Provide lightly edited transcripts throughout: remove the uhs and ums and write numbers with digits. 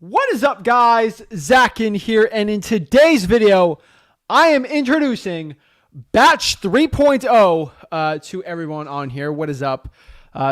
What is up, guys? Ginn here, and in today's video, I am introducing Batch 3.0 to everyone on here. What is up?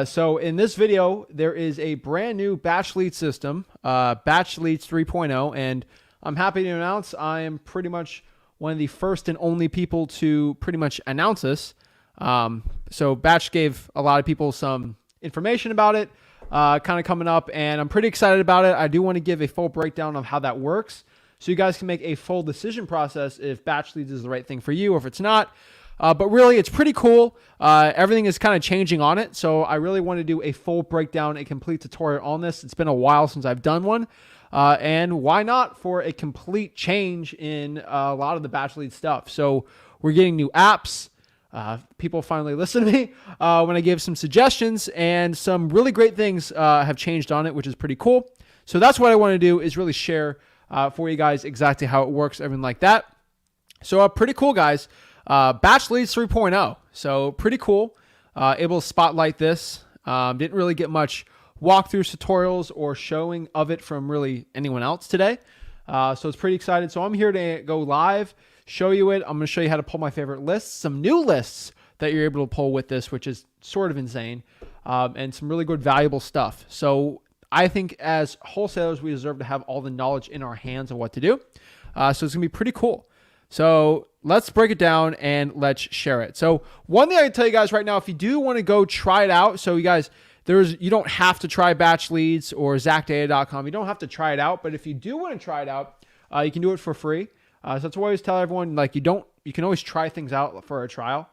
So in this video, there is a brand new batch lead system, Batch Leads 3.0, and I'm happy to announce I am pretty much one of the first and only people to pretty much announce this. So Batch gave a lot of people some information about it, kind of coming up, and I'm pretty excited about it. I do want to give a full breakdown of how that works so you guys can make a full decision process if batch leads is the right thing for you or if it's not. But really, it's pretty cool. Everything is kind of changing on it, so I really want to do a full breakdown, a complete tutorial on this. It's been a while since I've done one, and why not for a complete change in a lot of the batch lead stuff. So we're getting new apps. People finally listen to me when I gave some suggestions, and some really great things have changed on it, which is pretty cool. So that's what I want to do, is really share for you guys exactly how it works, everything like that. So pretty cool, guys. Batch Leads 3.0. So pretty cool. Able to spotlight this. Didn't really get much walkthrough tutorials or showing of it from really anyone else today. So it's pretty excited. So I'm here to go live, show you it. I'm going to show you how to pull my favorite lists, some new lists that you're able to pull with this, which is sort of insane, and some really good valuable stuff. So I think as wholesalers, we deserve to have all the knowledge in our hands of what to do. So it's going to be pretty cool. So let's break it down and let's share it. So one thing I can tell you guys right now, if you do want to go try it out, so you guys, you don't have to try Batch Leads or zacdata.com. You don't have to try it out, but if you do want to try it out, you can do it for free. So that's why I always tell everyone, like, you can always try things out for a trial.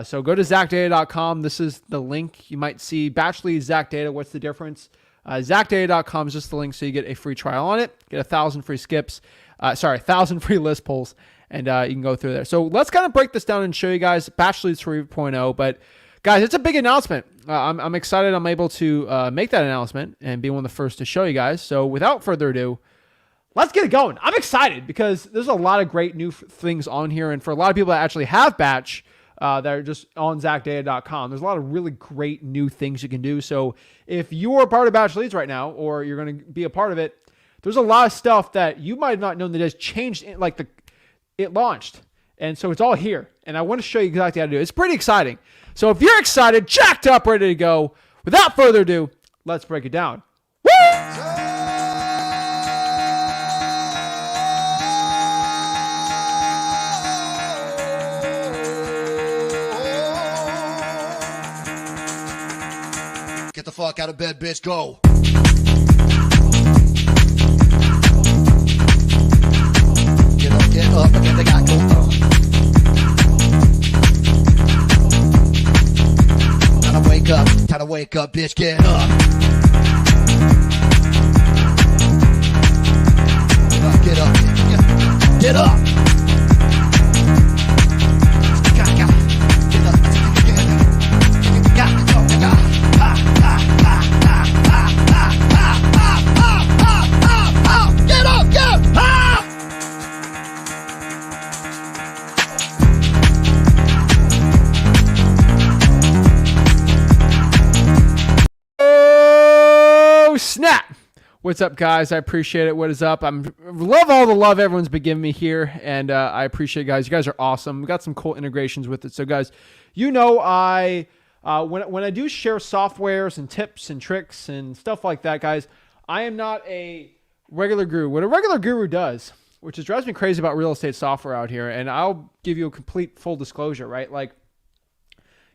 So go to zacdata.com. This is the link. You might see Batch Leads, Zacdata. What's the difference? Zacdata.com is just the link, so you get a free trial on it. Get 1,000 free skips. 1,000 free list pulls, and you can go through there. So let's kind of break this down and show you guys Batch Leads 3.0. But guys, it's a big announcement. I'm excited I'm able to make that announcement and be one of the first to show you guys. So without further ado, let's get it going. I'm excited because there's a lot of great new things on here. And for a lot of people that actually have Batch that are just on zacdata.com, there's a lot of really great new things you can do. So if you're a part of Batch Leads right now, or you're going to be a part of it, there's a lot of stuff that you might have not known that has changed, it launched. And so it's all here. And I want to show you exactly how to do it. It's pretty exciting. So if you're excited, jacked up, ready to go, without further ado, let's break it down. Woo! Get the fuck out of bed, bitch, go. Get up, again, they got go. Time to wake up, bitch, get up. Get up, get up. Snap! What's up, guys? I appreciate it. What is up? Love all the love everyone's been giving me here, and I appreciate it, guys. You guys are awesome. We got some cool integrations with it. So, guys, you know, when I do share softwares and tips and tricks and stuff like that, guys, I am not a regular guru. What a regular guru does, which is drives me crazy about real estate software out here, and I'll give you a complete full disclosure, right? Like,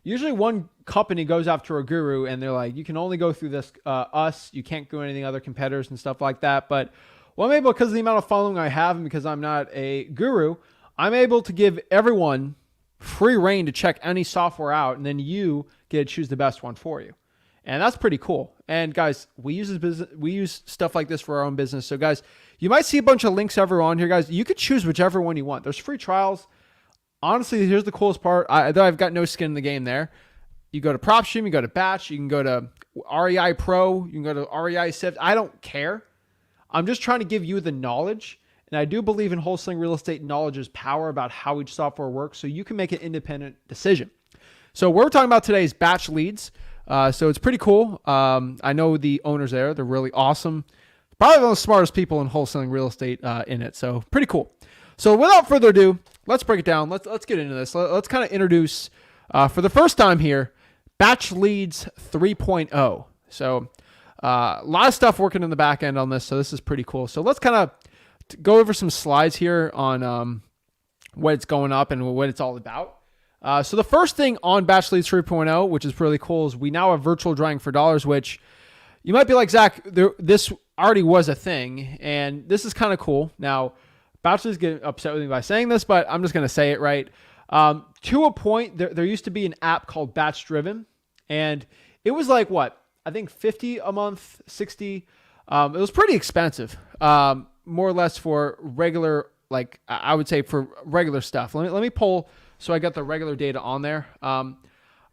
usually one company goes after a guru and they're like, you can only go through this, you can't go anything other competitors and stuff like that. But well, I'm able, because of the amount of following I have and because I'm not a guru, I'm able to give everyone free reign to check any software out, and then you get to choose the best one for you. And that's pretty cool. And guys, we use stuff like this for our own business. So guys, you might see a bunch of links everywhere on here, guys. You could choose whichever one you want. There's free trials. Honestly, here's the coolest part. Though I've got no skin in the game there. You go to PropStream, you go to Batch, you can go to REI Pro, you can go to REI Sift. I don't care. I'm just trying to give you the knowledge. And I do believe in wholesaling real estate knowledge is power about how each software works, so you can make an independent decision. So what we're talking about today is Batch Leads. So it's pretty cool. I know the owners there. They're really awesome. probably one of the smartest people in wholesaling real estate in it. So pretty cool. So without further ado, let's break it down. Let's get into this. Let's kind of introduce for the first time here, Batch Leads 3.0. So a lot of stuff working in the back end on this. So this is pretty cool. So let's kind of go over some slides here on what it's going up and what it's all about. So the first thing on Batch Leads 3.0, which is really cool, is we now have virtual drawing for dollars, which you might be like, Zach, this already was a thing, and this is kind of cool. Now, Batch Leads get upset with me by saying this, but I'm just going to say it right. To a point, there used to be an app called Batch Driven, and it was like, what? I think 50 a month, 60. It was pretty expensive, more or less for regular, like I would say for regular stuff. Let me pull. So I got the regular data on there.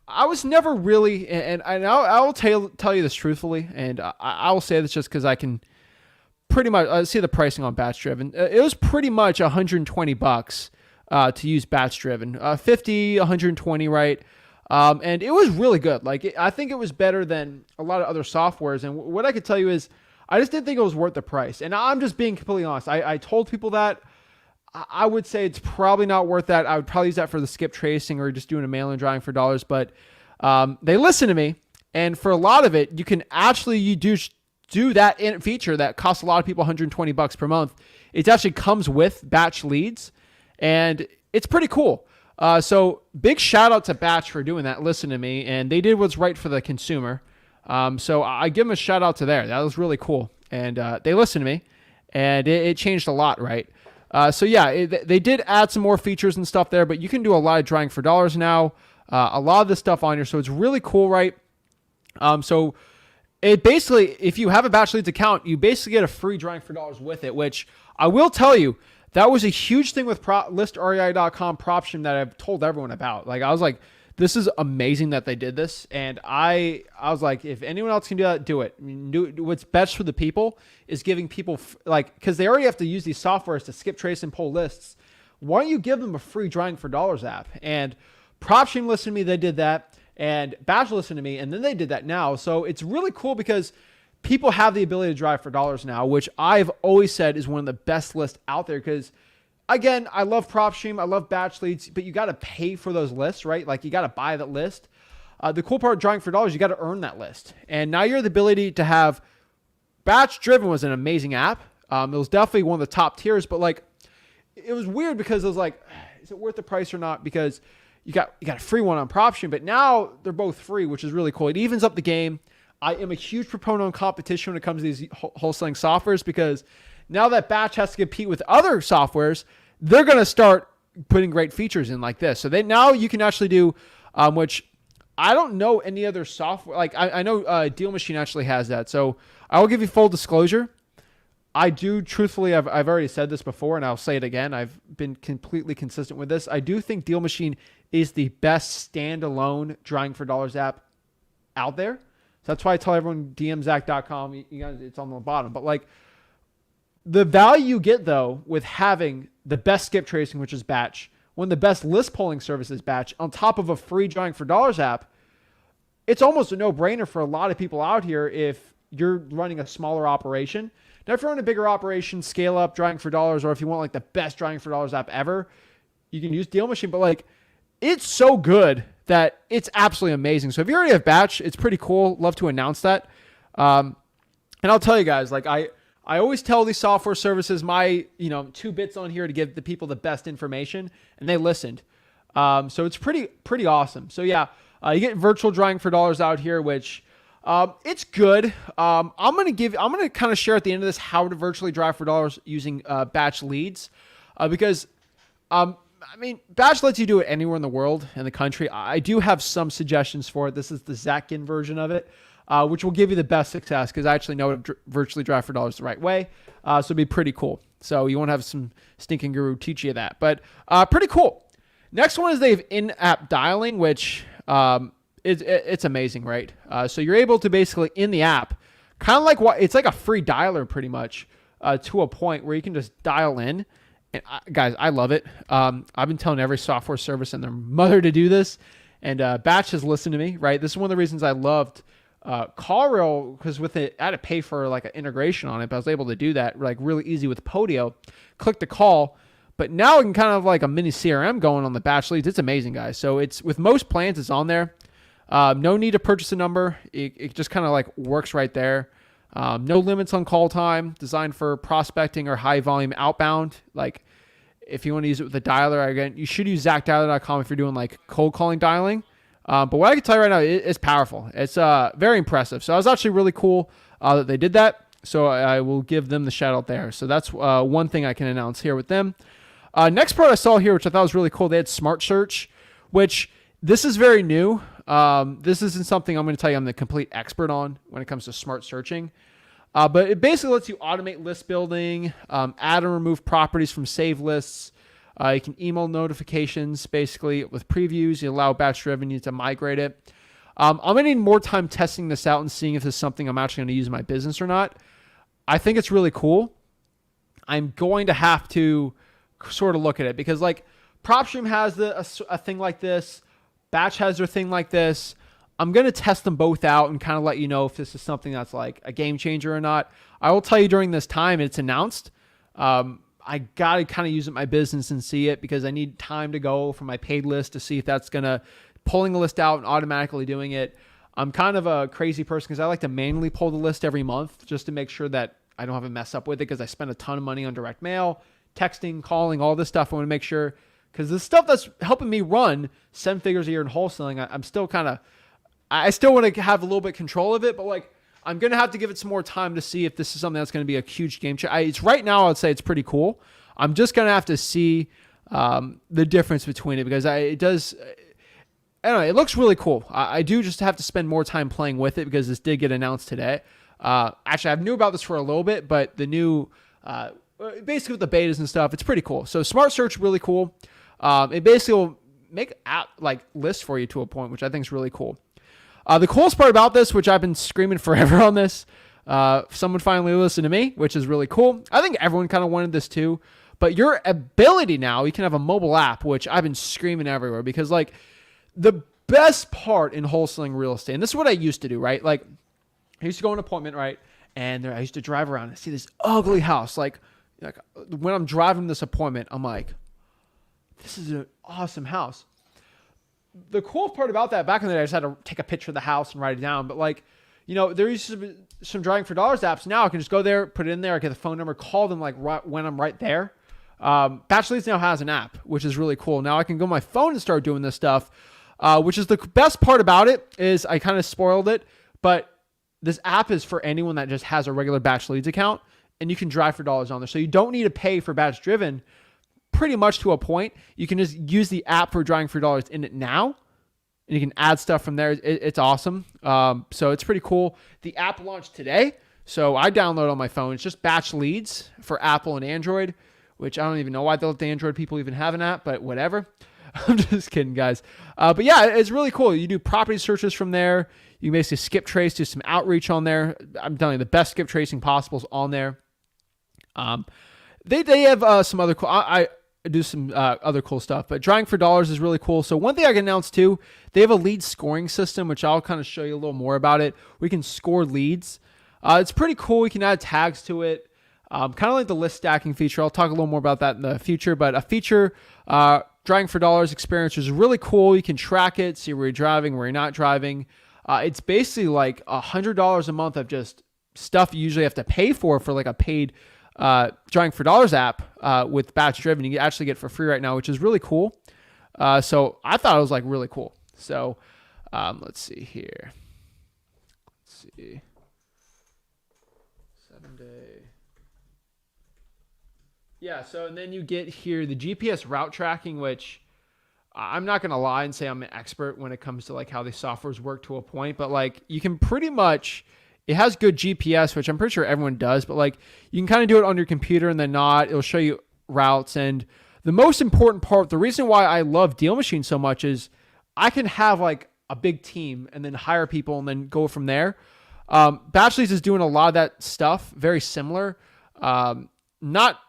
I was never really, and I will tell you this truthfully, and I will say this just because I can pretty much see the pricing on Batch Driven. It was pretty much $120 to use Batch Driven, 50, 120, right? And it was really good. Like I think it was better than a lot of other softwares. And what I could tell you is, I just didn't think it was worth the price. And I'm just being completely honest. I told people that. I would say it's probably not worth that. I would probably use that for the skip tracing or just doing a mail and drawing for dollars. But they listen to me, and for a lot of it, you can actually do that feature that costs a lot of people $120 per month. It actually comes with Batch Leads, and it's pretty cool. So big shout out to Batch for doing that. Listen to me, and they did what's right for the consumer. So I give them a shout out to there. That was really cool, and they listened to me, and it changed a lot, right? So yeah, they did add some more features and stuff there, but you can do a lot of drawing for dollars now. A lot of this stuff on here, so it's really cool, right? So it basically, if you have a Batch Leads account, you basically get a free drawing for dollars with it, which I will tell you, that was a huge thing with listrei.com PropStream that I've told everyone about. Like I was like, this is amazing that they did this, and I was like, if anyone else can do that, do it. I mean, what's best for the people is giving people because they already have to use these softwares to skip, trace, and pull lists. Why don't you give them a free drawing for dollars app? And PropStream listened to me, they did that, and Batch listened to me, and then they did that now. So it's really cool because people have the ability to drive for dollars now, which I've always said is one of the best lists out there because, again, I love PropStream, I love Batch Leads, but you got to pay for those lists, right? Like you got to buy that list. The cool part of drawing for dollars, you got to earn that list. And now you're the ability to have Batch Driven was an amazing app. It was definitely one of the top tiers, but like it was weird because it was like, is it worth the price or not? Because you got a free one on PropStream, but now they're both free, which is really cool. It evens up the game. I am a huge proponent on competition when it comes to these wholesaling softwares because now that Batch has to compete with other softwares, they're going to start putting great features in like this. So now you can actually do, which I don't know any other software. Like I know Deal Machine actually has that. So I will give you full disclosure. I do truthfully, I've already said this before and I'll say it again. I've been completely consistent with this. I do think Deal Machine is the best standalone drawing for dollars app out there. So that's why I tell everyone dmzac.com, you guys, it's on the bottom. But like the value you get though with having the best skip tracing, which is Batch, one of the best list pulling services, Batch, on top of a free drawing for dollars app, it's almost a no-brainer for a lot of people out here if you're running a smaller operation. Now, if you're running a bigger operation, scale up, drawing for dollars, or if you want like the best drawing for dollars app ever, you can use Deal Machine. But like, it's so good that it's absolutely amazing. So if you already have Batch, it's pretty cool. Love to announce that. And I'll tell you guys, like I always tell these software services my 2 bits on here to give the people the best information, and they listened. So it's pretty awesome. So yeah, you get virtual drawing for dollars out here, which it's good. I'm gonna kind of share at the end of this how to virtually draw for dollars using Batch Leads, because Batch lets you do it anywhere in the world, in the country. I do have some suggestions for it. This is the Zach Ginn version of it, which will give you the best success because I actually know how to virtually draw for dollars the right way. So it'd be pretty cool. So you won't have some stinking guru teach you that, but pretty cool. Next one is they have in-app dialing, which it's amazing, right? So you're able to basically in the app, kind of like it's like a free dialer pretty much to a point where you can just dial in. And guys, I love it. I've been telling every software service and their mother to do this, and Batch has listened to me, right? This is one of the reasons I loved call rail, because with it, I had to pay for like an integration on it, but I was able to do that like really easy with Podio. Click the call. But now I can kind of like a mini CRM going on the batch leads. It's amazing, guys. So it's with most plans, it's on there. No need to purchase a number. It just kind of like works right there. No limits on call time, designed for prospecting or high volume outbound. Like if you want to use it with a dialer, again, you should use ZachDialer.com if you're doing like cold calling dialing. But what I can tell you right now, it's powerful. It's very impressive. So I was actually really cool that they did that. So I will give them the shout out there. So that's one thing I can announce here with them. Next part I saw here, which I thought was really cool, they had Smart Search, which this is very new. This isn't something I'm going to tell you I'm the complete expert on when it comes to smart searching. But it basically lets you automate list building, add and remove properties from save lists. You can email notifications basically with previews. You allow batch revenue to migrate it. I'm going to need more time testing this out and seeing if this is something I'm actually going to use in my business or not. I think it's really cool. I'm going to have to sort of look at it because like PropStream has a thing like this. Batch has their thing like this. I'm going to test them both out and kind of let you know if this is something that's like a game changer or not. I will tell you during this time it's announced. I got to kind of use it in my business and see it because I need time to go for my paid list to see if that's going to pulling the list out and automatically doing it. I'm kind of a crazy person because I like to manually pull the list every month just to make sure that I don't have a mess up with it because I spend a ton of money on direct mail, texting, calling, all this stuff. I want to make sure because the stuff that's helping me run 7 figures a year in wholesaling, I'm still kind of, I still want to have a little bit control of it, but like I'm going to have to give it some more time to see if this is something that's going to be a huge game changer. It's right now, I'd say it's pretty cool. I'm just going to have to see the difference between it because it does, I don't know, it looks really cool. I do just have to spend more time playing with it because this did get announced today. Actually, I knew about this for a little bit, but the new, basically with the betas and stuff, it's pretty cool. So Smart Search, really cool. It basically will make app like lists for you to a point, which I think is really cool. The coolest part about this, which I've been screaming forever on this, someone finally listened to me, which is really cool. I think everyone kind of wanted this too, but your ability now, you can have a mobile app, which I've been screaming everywhere because like the best part in wholesaling real estate, and this is what I used to do, right? Like I used to go on an appointment, right? And I used to drive around and see this ugly house. Like when I'm driving this appointment, I'm like, this is an awesome house. The cool part about that, back in the day, I just had to take a picture of the house and write it down. But like, you know, there used to be some Driving for Dollars apps. Now I can just go there, put it in there, I get the phone number, call them like right when I'm right there. Batch Leads now has an app, which is really cool. Now I can go on my phone and start doing this stuff, which is the best part about it is I kind of spoiled it, but this app is for anyone that just has a regular Batch Leads account and you can drive for dollars on there. So you don't need to pay for Batch Driven pretty much to a point. You can just use the app for driving for dollars in it now and you can add stuff from there. It's awesome. So it's pretty cool. The app launched today. So I download on my phone. It's just Batch Leads for Apple and Android, which I don't even know why the Android people even have an app, but whatever. I'm just kidding, guys. But yeah, it's really cool. You do property searches from there. You can basically skip trace, do some outreach on there. I'm telling you, the best skip tracing possible is on there. They have some other cool, I do some other cool stuff, but driving for dollars is really cool. So one thing I can announce too, they have a lead scoring system, which I'll kind of show you a little more about it. We can score leads. It's pretty cool. We can add tags to it. Kind of like the list stacking feature. I'll talk a little more about that in the future, but a feature, driving for dollars experience is really cool. You can track it, see where you're driving, where you're not driving. It's basically like $100 a month of just stuff you usually have to pay for like a paid driving for dollars app with Batch Driven. You can actually get for free right now, which is really cool. So I thought it was like really cool. So let's see here. Let's see. 7-day. Yeah, so and then you get here the GPS route tracking, which I'm not going to lie and say I'm an expert when it comes to like how the softwares work to a point, but like you can pretty much, it has good GPS, which I'm pretty sure everyone does, but like you can kind of do it on your computer and then not, it'll show you routes. And the most important part, the reason why I love Deal Machine so much is I can have like a big team and then hire people and then go from there. Batch Leads is doing a lot of that stuff, very similar. Not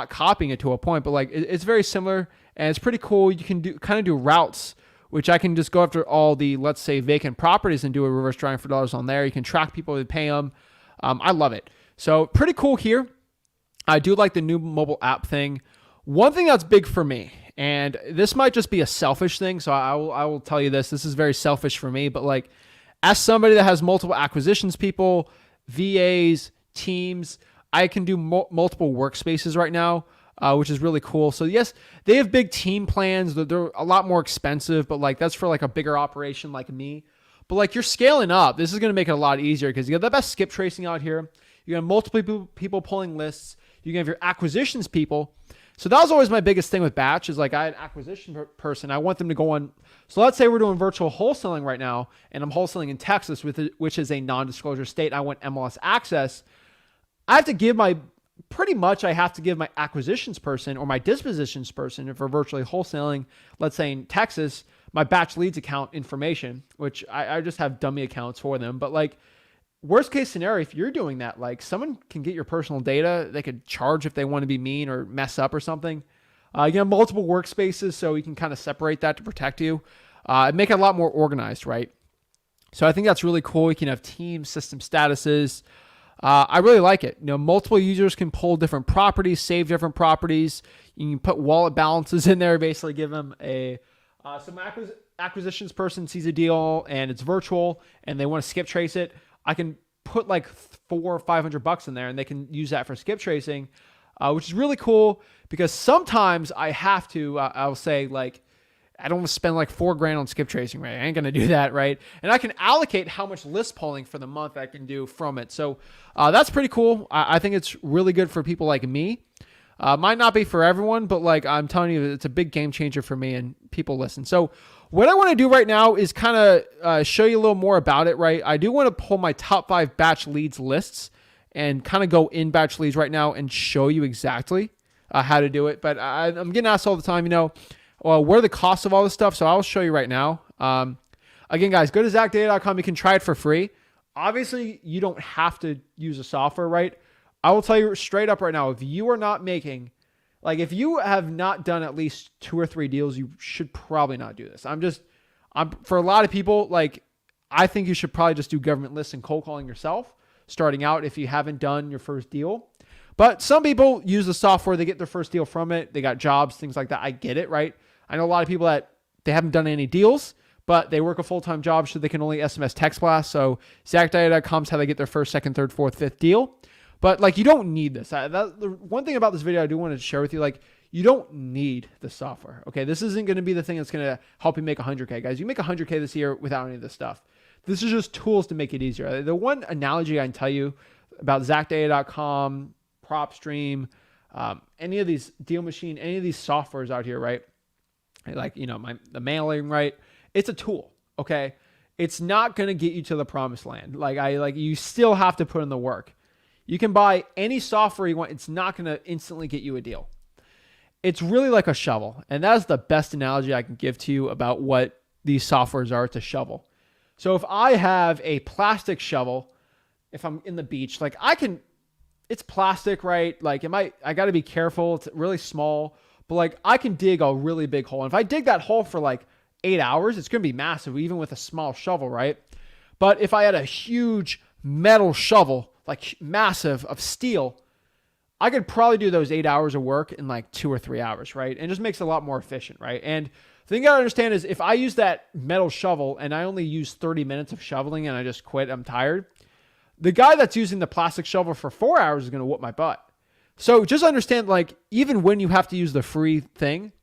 copying it to a point, but like it's very similar and it's pretty cool. You can do routes which I can just go after all the, let's say, vacant properties and do a reverse drawing for dollars on there. You can track people and pay them. I love it. So pretty cool here. I do like the new mobile app thing. One thing that's big for me, and this might just be a selfish thing, so I will tell you this. This is very selfish for me, but like as somebody that has multiple acquisitions people, VAs, teams, I can do multiple workspaces right now, which is really cool. So yes, they have big team plans. They're a lot more expensive, but like that's for like a bigger operation like me. But like you're scaling up, this is going to make it a lot easier because you got the best skip tracing out here. You got multiple people pulling lists. You can have your acquisitions people. So that was always my biggest thing with Batch is like I had an acquisition person. I want them to go on. So let's say we're doing virtual wholesaling right now, and I'm wholesaling in Texas, which is a non-disclosure state. I want MLS access. I have to give my acquisitions person or my dispositions person, if we're virtually wholesaling, let's say in Texas, my Batch leads account information, which I just have dummy accounts for them. But like worst case scenario, if you're doing that, like someone can get your personal data. They could charge if they want to be mean or mess up or something. You have multiple workspaces, so you can kind of separate that to protect you. Make it a lot more organized, right? So I think that's really cool. You can have team system statuses. I really like it. You know, multiple users can pull different properties, save different properties. You can put wallet balances in there, basically give them a some acquisitions person sees a deal and it's virtual and they want to skip trace it. I can put like $400 or $500 in there and they can use that for skip tracing, which is really cool because sometimes I have to, I'll say like, I don't want to spend like $4,000 on skip tracing, right? I ain't going to do that, right? And I can allocate how much list pulling for the month I can do from it. So that's pretty cool. I think it's really good for people like me. Might not be for everyone, but like I'm telling you, it's a big game changer for me and people listen. So what I want to do right now is kind of show you a little more about it, right? I do want to pull my top 5 batch leads lists and kind of go in batch leads right now and show you exactly how to do it. But I'm getting asked all the time, you know, well, what are the costs of all this stuff? So I'll show you right now. Again, guys, go to zachdata.com. You can try it for free. Obviously, you don't have to use the software, right? I will tell you straight up right now, if you are not making, like if you have not done at least 2 or 3 deals, you should probably not do this. I'm for a lot of people, like I think you should probably just do government lists and cold calling yourself, starting out if you haven't done your first deal. But some people use the software, they get their first deal from it, they got jobs, things like that. I get it, right? I know a lot of people that they haven't done any deals, but they work a full-time job so they can only SMS text blast. So zachdata.com is how they get their first, second, third, fourth, fifth deal. But like you don't need this. The one thing about this video I do want to share with you, like you don't need the software. Okay, this isn't going to be the thing that's going to help you make 100K, guys. You make 100K this year without any of this stuff. This is just tools to make it easier. The one analogy I can tell you about zachdata.com, PropStream, any of these Deal Machine, any of these softwares out here, right? Like, you know, the mailing, right? It's a tool, okay? It's not going to get you to the promised land. Like you still have to put in the work. You can buy any software you want. It's not going to instantly get you a deal. It's really like a shovel. And that's the best analogy I can give to you about what these softwares are. It's a shovel. So if I have a plastic shovel, if I'm in the beach, like it's plastic, right? Like I got to be careful. It's really small, but like I can dig a really big hole. And if I dig that hole for like 8 hours, it's going to be massive, even with a small shovel, right? But if I had a huge metal shovel, like massive of steel, I could probably do those 8 hours of work in like 2 or 3 hours, right? And it just makes it a lot more efficient, right? And the thing you gotta understand is if I use that metal shovel and I only use 30 minutes of shoveling and I just quit, I'm tired, the guy that's using the plastic shovel for 4 hours is gonna whoop my butt. So just understand, like, even when you have to use the free thing,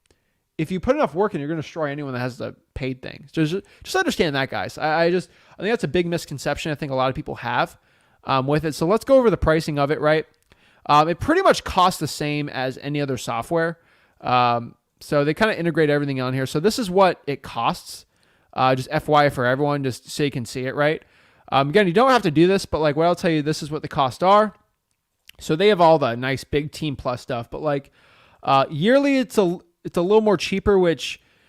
if you put enough work in, you're gonna destroy anyone that has the paid thing. So just understand that, guys. I think that's a big misconception I think a lot of people have with it. So let's go over the pricing of it, right? It pretty much costs the same as any other software. So they kind of integrate everything on here. So this is what it costs. Just FYI for everyone, just so you can see it, right? Again, you don't have to do this, but like what I'll tell you, this is what the costs are. So they have all the nice big Team Plus stuff, but like yearly, it's a little more cheaper,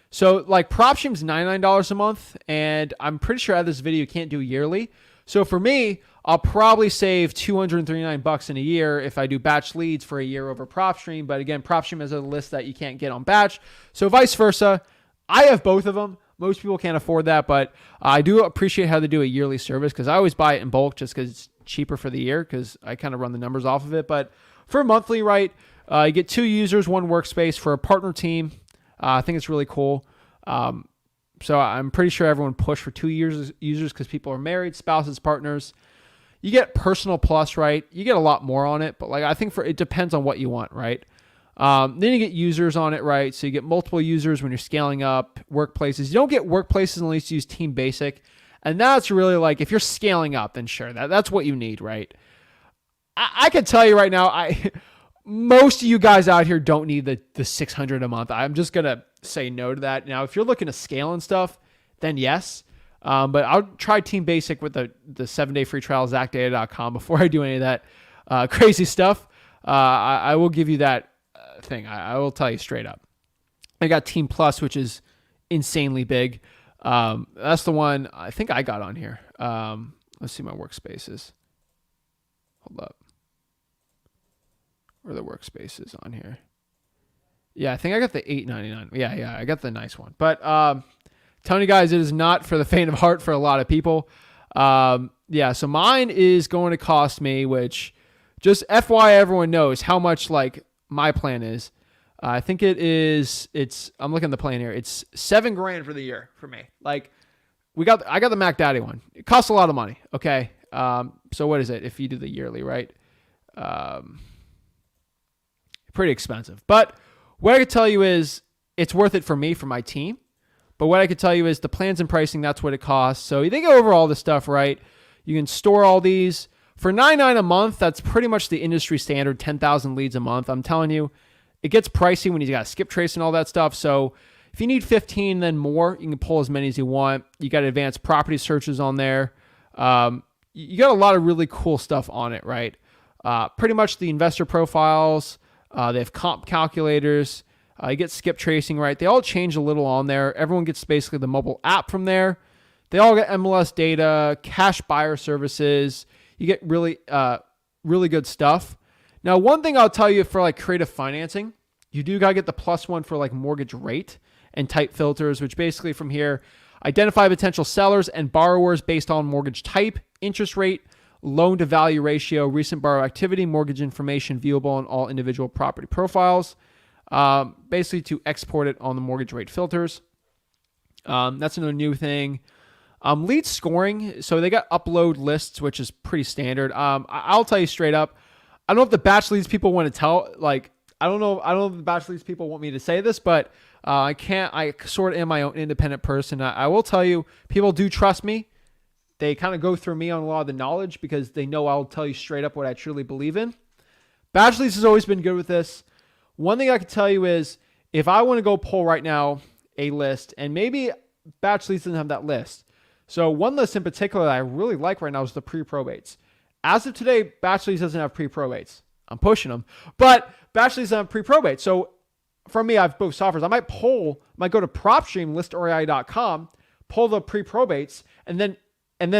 so like PropStream's $99 a month, and I'm pretty sure out of this video you can't do yearly. So for me, I'll probably save $239 in a year if I do batch leads for a year over PropStream. But again, PropStream has a list that you can't get on batch. So vice versa, I have both of them. Most people can't afford that, but I do appreciate how they do a yearly service because I always buy it in bulk just because it's cheaper for the year because I kind of run the numbers off of it. But for monthly, right, you get 2 users, 1 workspace for a partner team. I think it's really cool. So I'm pretty sure everyone pushed for 2 users because people are married, spouses, partners. You get personal plus, right? You get a lot more on it, but like I think it depends on what you want, right? Then you get users on it, right? So you get multiple users when you're scaling up workplaces. You don't get workplaces unless you use Team Basic. And that's really like, if you're scaling up, then sure, that's what you need, right? I can tell you right now, most of you guys out here don't need the 600 a month. I'm just going to say no to that. Now, if you're looking to scale and stuff, then yes. But I'll try Team Basic with the 7-day free trial, zachdata.com before I do any of that crazy stuff. I will give you that thing. I will tell you straight up. I got Team Plus, which is insanely big. That's the one I think I got on here. Let's see my workspaces. Hold up. Where are the workspaces on here? Yeah, I think I got the $8.99. Yeah, I got the nice one. But telling you guys, it is not for the faint of heart for a lot of people. So mine is going to cost me, which just FYI, everyone knows how much like my plan is. I think I'm looking at the plan here. It's $7,000 for the year for me. Like I got the Mac Daddy one. It costs a lot of money. Okay. So what is it? If you do the yearly, right? Pretty expensive, but what I could tell you is it's worth it for me, for my team. But what I could tell you is the plans and pricing, that's what it costs. So you think over all this stuff, right? You can store all these for $9.99 a month. That's pretty much the industry standard, 10,000 leads a month. I'm telling you, it gets pricey when you got skip trace and all that stuff. So if you need 15, then more, you can pull as many as you want. You got advanced property searches on there. You got a lot of really cool stuff on it, right? Pretty much the investor profiles. They have comp calculators. You get skip tracing, right? They all change a little on there. Everyone gets basically the mobile app from there. They all get MLS data, cash buyer services. You get really good stuff. Now, one thing I'll tell you for like creative financing, you do got to get the plus one for like mortgage rate and type filters, which basically from here, identify potential sellers and borrowers based on mortgage type, interest rate, loan to value ratio, recent borrower activity, mortgage information viewable on all individual property profiles, basically to export it on the mortgage rate filters. That's another new thing. Lead scoring. So they got upload lists, which is pretty standard. I'll tell you straight up. I don't know if the batch leads people want to tell, like, I don't know if the batch leads people want me to say this, but I sort of am my own independent person. I will tell you, people do trust me. They kind of go through me on a lot of the knowledge because they know I'll tell you straight up what I truly believe in. Batch leads has always been good with this. One thing I can tell you is if I want to go pull right now a list, and maybe batch leads doesn't have that list. So one list in particular that I really like right now is the pre-probates. As of today, batch leads doesn't have pre-probates. I'm pushing them, but batch leads doesn't have pre-probates. So for me, I have both softwares. I might go to PropStream, listorei.com, pull the pre-probates, and then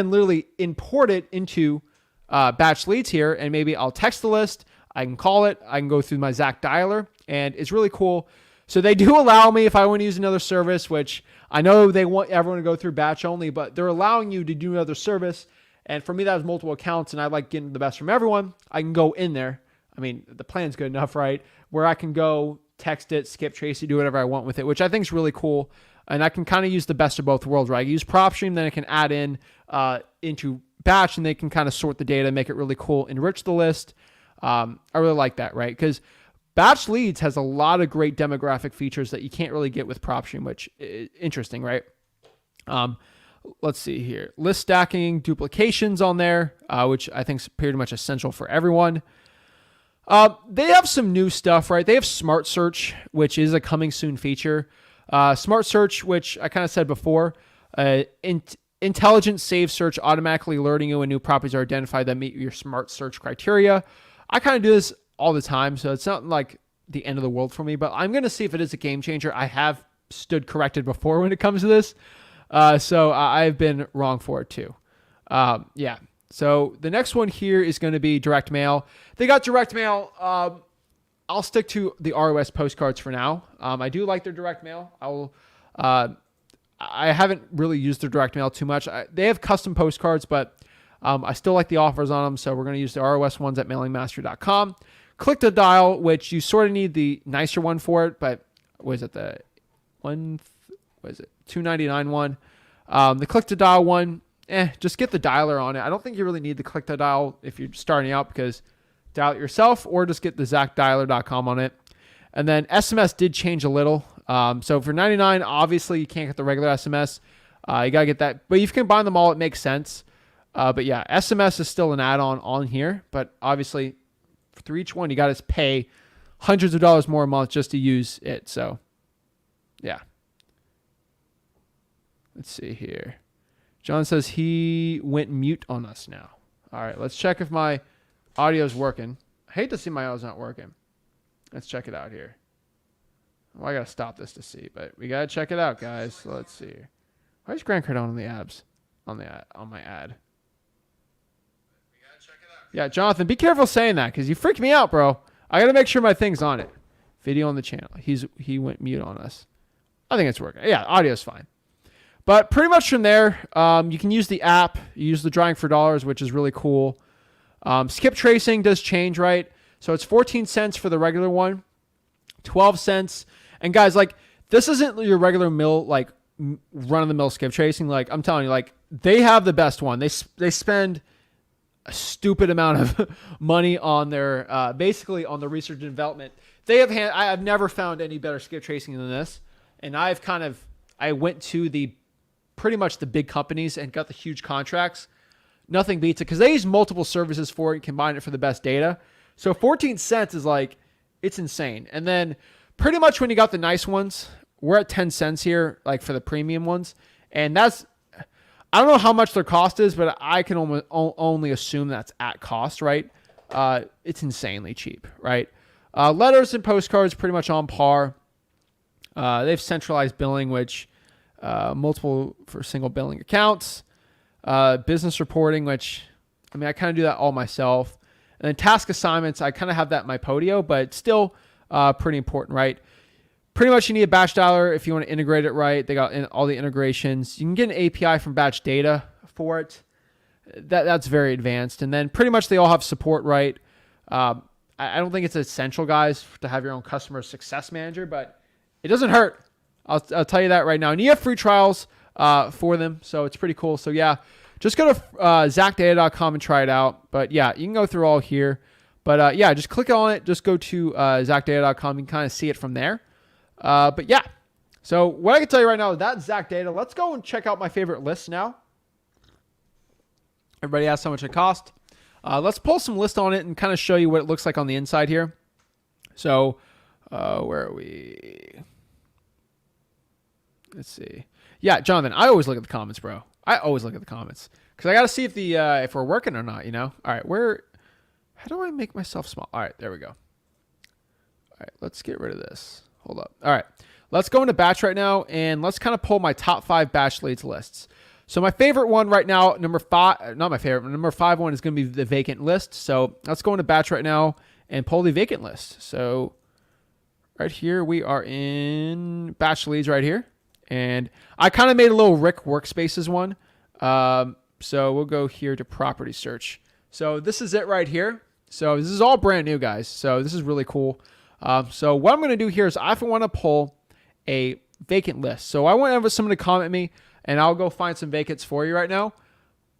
literally import it into batch leads here. And maybe I'll text the list. I can call it. I can go through my Zach dialer, and it's really cool. So they do allow me, if I want to use another service, which I know they want everyone to go through batch only, but they're allowing you to do another service. And for me, that was multiple accounts, and I like getting the best from everyone. I can go in there. I mean, the plan's good enough, right? Where I can go text it, skip trace it, do whatever I want with it, which I think is really cool. And I can kind of use the best of both worlds, right? I use PropStream, then I can add in into batch, and they can kind of sort the data, make it really cool, enrich the list. I really like that, right? Because batch leads has a lot of great demographic features that you can't really get with PropStream, which is interesting, right? Let's see here. List stacking, duplications on there, which I think is pretty much essential for everyone. They have some new stuff, right? They have Smart Search, which is a coming soon feature. Smart Search, which I kind of said before, intelligent save search automatically alerting you when new properties are identified that meet your Smart Search criteria. I kind of do this all the time, so it's not like the end of the world for me, but I'm going to see if it is a game changer. I have stood corrected before when it comes to this. So I've been wrong for it too. Yeah. So the next one here is going to be direct mail. They got direct mail. I'll stick to the ROS postcards for now. I do like their direct mail. I I haven't really used their direct mail too much. They have custom postcards, but I still like the offers on them. So we're going to use the ROS ones at mailingmastery.com. Click to dial, which you sort of need the nicer one for it, but what is it? The one, what is it? $2.99 one. The click to dial one, just get the dialer on it. I don't think you really need the click to dial if you're starting out, because dial it yourself, or just get the zacdialer.com on it. And then SMS did change a little. So for $99, obviously you can't get the regular SMS. You got to get that. But if you can combine them all, it makes sense. But yeah, SMS is still an add-on on here. But obviously, for each one, you got to pay hundreds of dollars more a month just to use it. So yeah. Let's see here. John says he went mute on us now. All right, let's check if my audio is working. I hate to see my audio's not working. Let's check it out here. Well, I got to stop this to see, but we got to check it out, guys. So let's see. Why is Grant Cardone on the abs? On my ad. We got to check it out. Yeah, Jonathan, be careful saying that, because you freaked me out, bro. I got to make sure my thing's on it. Video on the channel. He went mute on us. I think it's working. Yeah, audio's fine. But pretty much from there, you can use the app. You use the drawing for dollars, which is really cool. Skip tracing does change, right? So it's 14 cents for the regular one, 12 cents. And guys, like, this isn't your regular mill, like run-of-the-mill skip tracing. Like, I'm telling you, like, they have the best one. They spend a stupid amount of money on their, basically on the research and development. I've never found any better skip tracing than this. And I went to pretty much the big companies and got the huge contracts. Nothing beats it, because they use multiple services for it and combine it for the best data. So 14 cents is like, it's insane. And then pretty much when you got the nice ones, we're at 10 cents here, like for the premium ones. And I don't know how much their cost is, but I can only assume that's at cost, right? It's insanely cheap, right? Letters and postcards pretty much on par. They have centralized billing, which multiple for single billing accounts. Business reporting, which, I mean, I kind of do that all myself. And then task assignments, I kind of have that in my Podio, but still pretty important, right? Pretty much you need a batch dialer if you want to integrate it right. They got all the integrations. You can get an API from batch data for it. That's very advanced. And then pretty much they all have support, right? I don't think it's essential, guys, to have your own customer success manager, but it doesn't hurt. I'll tell you that right now. And you have free trials for them, so it's pretty cool. So yeah, just go to zacdata.com and try it out. But yeah, you can go through all here. But yeah, just click on it. Just go to zacdata.com. You can kind of see it from there. But yeah, so what I can tell you right now is that's Zac Data. Let's go and check out my favorite lists now. Everybody asks how much it cost. Let's pull some lists on it and kind of show you what it looks like on the inside here. So where are we? Let's see. Yeah, Jonathan, I always look at the comments, bro. I always look at the comments because I got to see if if we're working or not, you know? All right, how do I make myself small? All right, there we go. All right, let's get rid of this. Hold up. All right, let's go into batch right now, and let's kind of pull my top 5 batch leads lists. So my favorite one right now, number 5 one is going to be the vacant list. So let's go into batch right now and pull the vacant list. So right here, we are in batch leads right here. And I kind of made a little Rick Workspaces one. So we'll go here to property search. So this is it right here. So this is all brand new, guys. So this is really cool. So what I'm going to do here is I want to pull a vacant list. So I want someone to comment me, and I'll go find some vacants for you right now.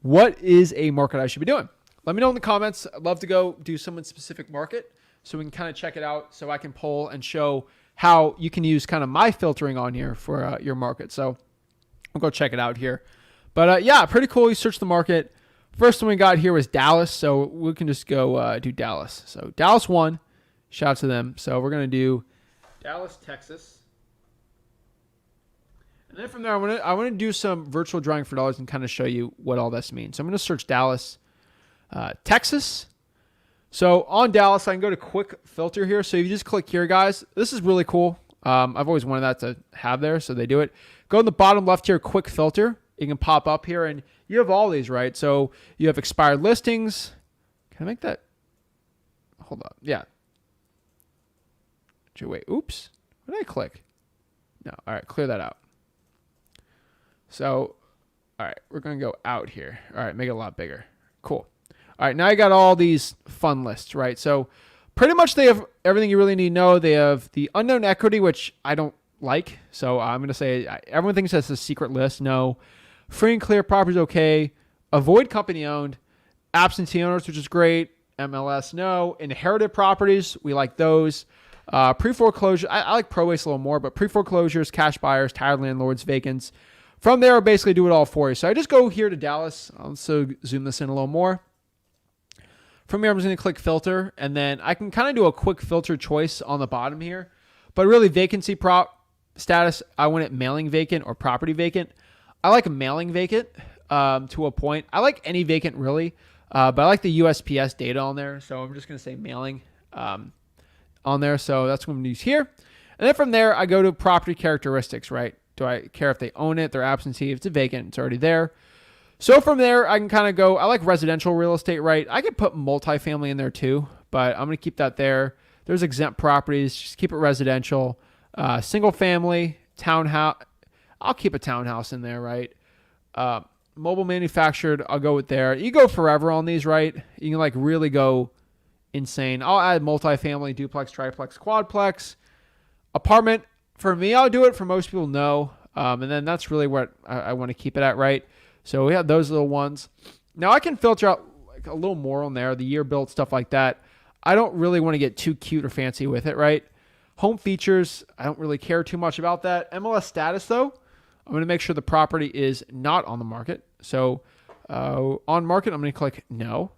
What is a market I should be doing? Let me know in the comments. I'd love to go do someone's specific market so we can kind of check it out so I can pull and show how you can use kind of my filtering on here for your market. So we'll go check it out here. But yeah, pretty cool. You search the market. First one we got here was Dallas. So we can just go do Dallas. So Dallas won. Shout out to them. So we're going to do Dallas, Texas. And then from there, I want to do some virtual drawing for dollars and kind of show you what all this means. So I'm going to search Dallas, Texas. So on Dallas, I can go to quick filter here. So if you just click here, guys, this is really cool. I've always wanted that to have there, so they do it. Go in the bottom left here, quick filter. You can pop up here, and you have all these, right? So you have expired listings. Can I make that? Hold up. Yeah. Wait, oops. What did I click? No. All right, clear that out. So, all right, we're going to go out here. All right, make it a lot bigger. Cool. All right, now I got all these fun lists, right? So pretty much they have everything you really need to know. They have the unknown equity, which I don't like. So I'm going to say everyone thinks that's a secret list. No. Free and clear properties, okay. Avoid company owned. Absentee owners, which is great. MLS, no. Inherited properties, we like those. Pre-foreclosure, I like probates a little more, but pre-foreclosures, cash buyers, tired landlords, vacants. From there, I'll basically do it all for you. So I just go here to Dallas. I'll also zoom this in a little more. From here, I'm just going to click filter, and then I can kind of do a quick filter choice on the bottom here. But really, vacancy status, I want it mailing vacant or property vacant. I like mailing vacant to a point. I like any vacant really, but I like the USPS data on there. So I'm just going to say mailing on there. So that's what I'm going to use here. And then from there, I go to property characteristics, right? Do I care if they own it? They're absentee. If it's a vacant, it's already there. So from there, I can kind of go, I like residential real estate, right? I could put multifamily in there too, but I'm going to keep that there. There's exempt properties. Just keep it residential. Single family, townhouse. I'll keep a townhouse in there, right? Mobile manufactured, I'll go with there. You go forever on these, right? You can like really go insane. I'll add multifamily, duplex, triplex, quadplex. Apartment, for me, I'll do it. For most people, no. And then that's really what I want to keep it at, right? So we have those little ones. Now I can filter out like a little more on there, the year built, stuff like that. I don't really want to get too cute or fancy with it, right? Home features, I don't really care too much about that. MLS status, though, I'm going to make sure the property is not on the market. So on market, I'm going to click no.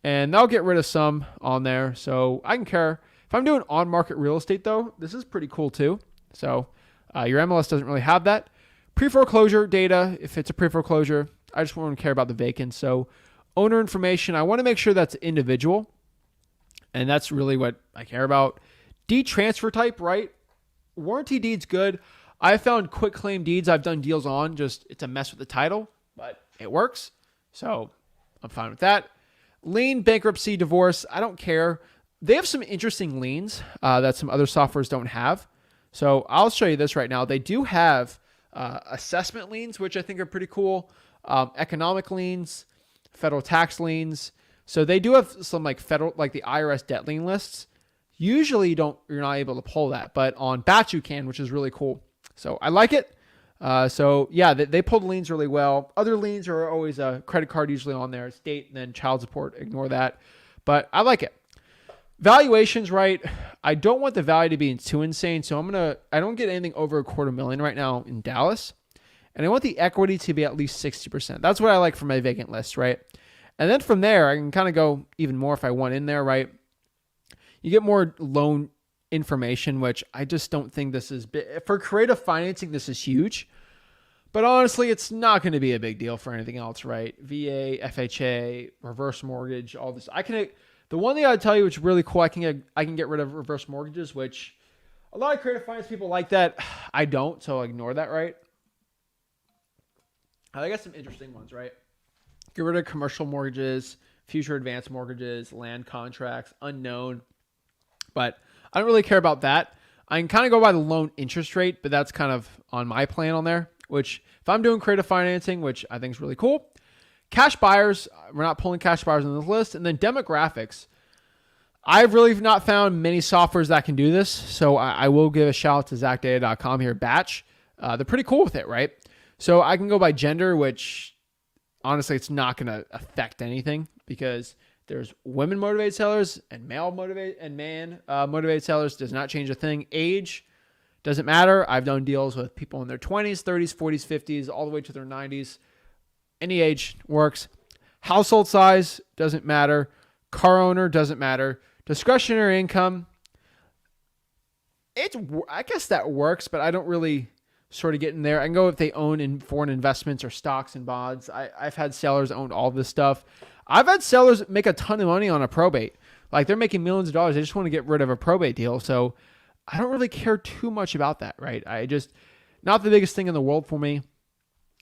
And that'll get rid of some on there. So I can care. If I'm doing on market real estate, though, this is pretty cool too. So your MLS doesn't really have that. Pre-foreclosure data, if it's a pre-foreclosure, I just want to care about the vacant. So owner information, I want to make sure that's individual. And that's really what I care about. Deed transfer type, right? Warranty deed's good. I found quick claim deeds I've done deals on. Just it's a mess with the title, but it works. So I'm fine with that. Lien, bankruptcy, divorce, I don't care. They have some interesting liens that some other softwares don't have. So I'll show you this right now. They do have assessment liens, which I think are pretty cool. Economic liens, federal tax liens. So they do have some like federal, like the IRS debt lien lists. Usually you're not able to pull that, but on Batch you can, which is really cool. So I like it. So yeah, they pull the liens really well. Other liens are always a credit card usually on there, state, and then child support. Ignore that, but I like it. Valuations, right? I don't want the value to be too insane, so I don't get anything over $250,000 right now in Dallas, and I want the equity to be at least 60%. That's what I like for my vacant list, right? And then from there, I can kind of go even more if I want in there, right? You get more loan information, which I just don't think this is big. For creative financing, this is huge. But honestly, it's not going to be a big deal for anything else, right? VA, FHA, reverse mortgage, all this. The one thing I'd tell you, which is really cool, I can get rid of reverse mortgages, which a lot of creative finance people like that. I don't, so ignore that, right? I got some interesting ones, right? Get rid of commercial mortgages, future advance mortgages, land contracts, unknown. But I don't really care about that. I can kind of go by the loan interest rate, but that's kind of on my plan on there, which if I'm doing creative financing, which I think is really cool. Cash buyers, we're not pulling cash buyers on this list. And then demographics. I've really not found many softwares that can do this. So I will give a shout out to ZachData.com here, Batch. They're pretty cool with it, right? So I can go by gender, which honestly, it's not going to affect anything because there's women motivated sellers and man motivated sellers. Does not change a thing. Age doesn't matter. I've done deals with people in their 20s, 30s, 40s, 50s, all the way to their 90s. Any age works. Household size doesn't matter. Car owner doesn't matter. Discretionary income. I guess that works, but I don't really sort of get in there. I can go if they own in foreign investments or stocks and bonds. I've had sellers own all this stuff. I've had sellers make a ton of money on a probate. Like they're making millions of dollars. They just want to get rid of a probate deal. So I don't really care too much about that, right? Not the biggest thing in the world for me.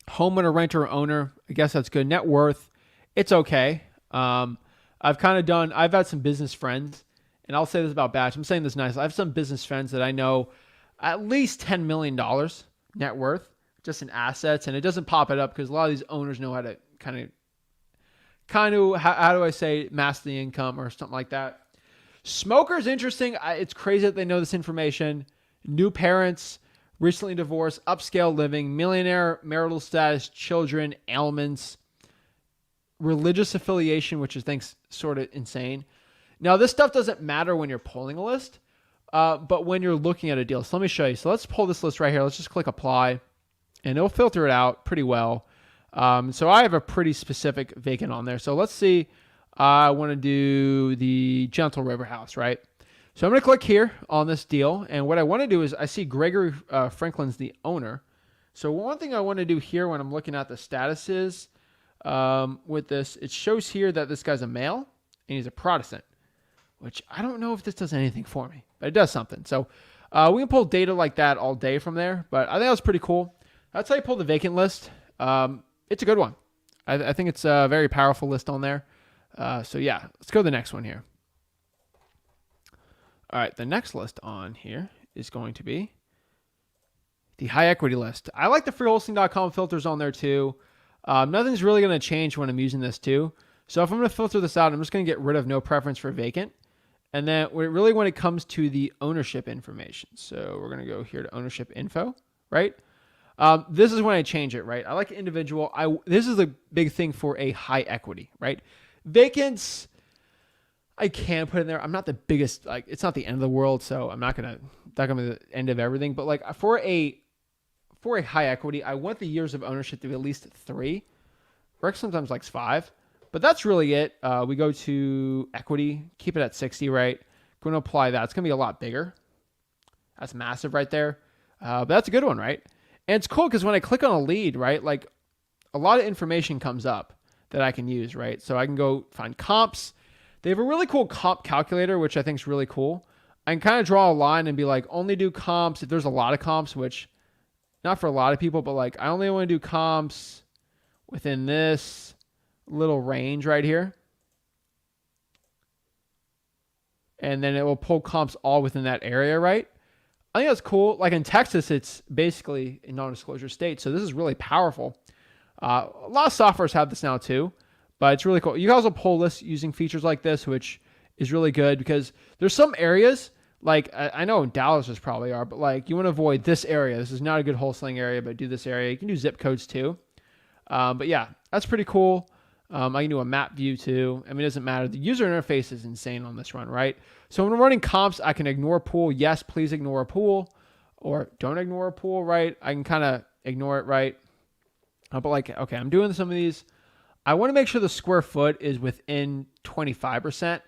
Homeowner, renter, or owner. I guess that's good. Net worth. It's okay. I've had some business friends, and I'll say this about Batch. I'm saying this nice. I have some business friends that I know at least $10 million net worth. just in assets, and it doesn't pop it up because a lot of these owners know how to kind of how do I say, mask the income or something like that. Smokers, interesting. It's crazy that they know this information. New parents, recently divorced, upscale living, millionaire, marital status, children, ailments, religious affiliation, which I think's sort of insane. Now, this stuff doesn't matter when you're pulling a list, but when you're looking at a deal. So let me show you. So let's pull this list right here. Let's just click apply, and it'll filter it out pretty well. So I have a pretty specific vacant on there. So let's see. I want to do the Gentle River house, right? So I'm going to click here on this deal. And what I want to do is I see Gregory Franklin's the owner. So one thing I want to do here when I'm looking at the statuses with this, it shows here that this guy's a male and he's a Protestant, which I don't know if this does anything for me, but it does something. So we can pull data like that all day from there, but I think that was pretty cool. That's how you pull the vacant list. It's a good one. I think it's a very powerful list on there. So yeah, let's go to the next one here. All right, the next list on here is going to be the high equity list. I like the freewholesaling.com filters on there too. Nothing's really going to change when I'm using this too. So if I'm going to filter this out, I'm just going to get rid of no preference for vacant. And then really when it comes to the ownership information. So we're going to go here to ownership info, right? This is when I change it, right? I like individual. This is a big thing for a high equity, right? Vacants, I can put in there. I'm not the biggest, like, it's not the end of the world, so I'm not gonna be the end of everything. But like for a high equity, I want the years of ownership to be at least 3. Rick sometimes likes 5, but that's really it. We go to equity, keep it at 60, right? Going to apply that. It's gonna be a lot bigger. That's massive right there. But that's a good one, right? And it's cool because when I click on a lead, right, like a lot of information comes up that I can use, right? So I can go find comps. They have a really cool comp calculator, which I think is really cool. I can kind of draw a line and be like, only do comps if there's a lot of comps, which not for a lot of people, but like I only want to do comps within this little range right here. And then it will pull comps all within that area, right? I think that's cool. Like in Texas, it's basically a non-disclosure state. So this is really powerful. A lot of softwares have this now too, but it's really cool. You guys will pull lists using features like this, which is really good because there's some areas, like I know in Dallas there's probably are, but like you want to avoid this area. This is not a good wholesaling area, but do this area. You can do zip codes too. But yeah, that's pretty cool. I can do a map view too. I mean, it doesn't matter. The user interface is insane on this run, right? So when I'm running comps, I can ignore a pool. Yes, please ignore a pool, or don't ignore a pool, right? I can kind of ignore it, right? But like, okay, I'm doing some of these. I want to make sure the square foot is within 25%.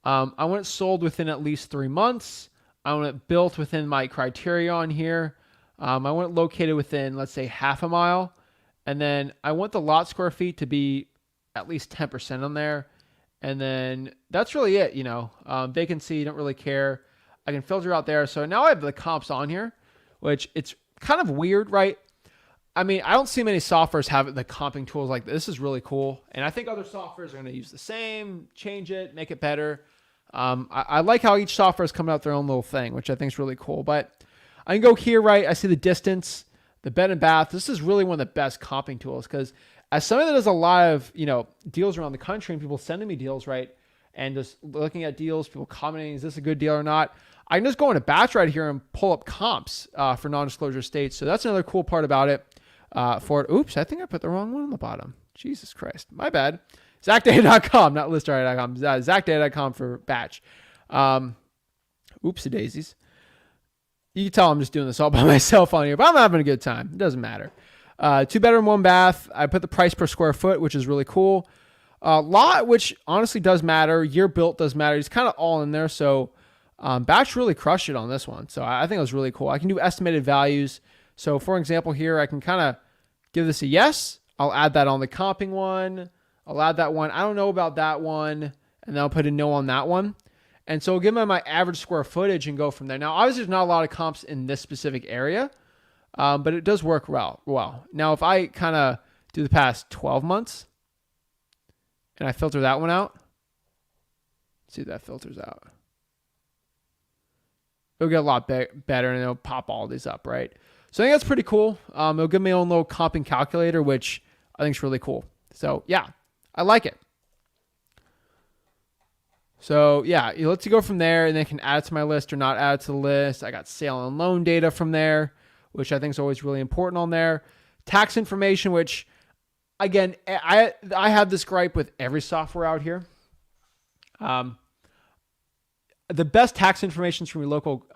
I want it sold within at least 3 months. I want it built within my criteria on here. I want it located within, let's say, half a mile. And then I want the lot square feet to be at least 10% on there. And then that's really it, you know. Vacancy, don't really care. I can filter out there. So now I have the comps on here, which it's kind of weird, right? I mean, I don't see many softwares have the comping tools like this. This is really cool. And I think other softwares are going to use the same, change it, make it better. I like how each software is coming out their own little thing, which I think is really cool. But I can go here, right? I see the distance, the bed and bath. This is really one of the best comping tools because as somebody that does a lot of, you know, deals around the country and people sending me deals, right? And just looking at deals, people commenting, is this a good deal or not? I can just go into batch right here and pull up comps for non-disclosure states. So that's another cool part about it. For it. Oops, I think I put the wrong one on the bottom. Jesus Christ. My bad. ZachData.com, not ListRider.com. ZachData.com for batch. Oopsie daisies. You can tell I'm just doing this all by myself on here, but I'm having a good time. It doesn't matter. 2 bedroom, 1 bath. I put the price per square foot, which is really cool. Lot, which honestly does matter. Year built does matter. It's kind of all in there. So batch really crushed it on this one. So I think it was really cool. I can do estimated values. So for example here, I can kind of give this a yes. I'll add that on the comping one. I'll add that one. I don't know about that one. And then I'll put a no on that one. And so I'll give them my average square footage and go from there. Now, obviously, there's not a lot of comps in this specific area, but it does work well. Now, if I kind of do the past 12 months and I filter that one out, let's see if that filters out. It'll get a lot better and it'll pop all these up, right? So I think that's pretty cool. It'll give me my own little comping calculator, which I think is really cool. So yeah, I like it. So yeah, it lets you go from there, and then I can add it to my list or not add it to the list. I got sale and loan data from there, which I think is always really important on there. Tax information, which again, I have this gripe with every software out here. The best tax information is from your local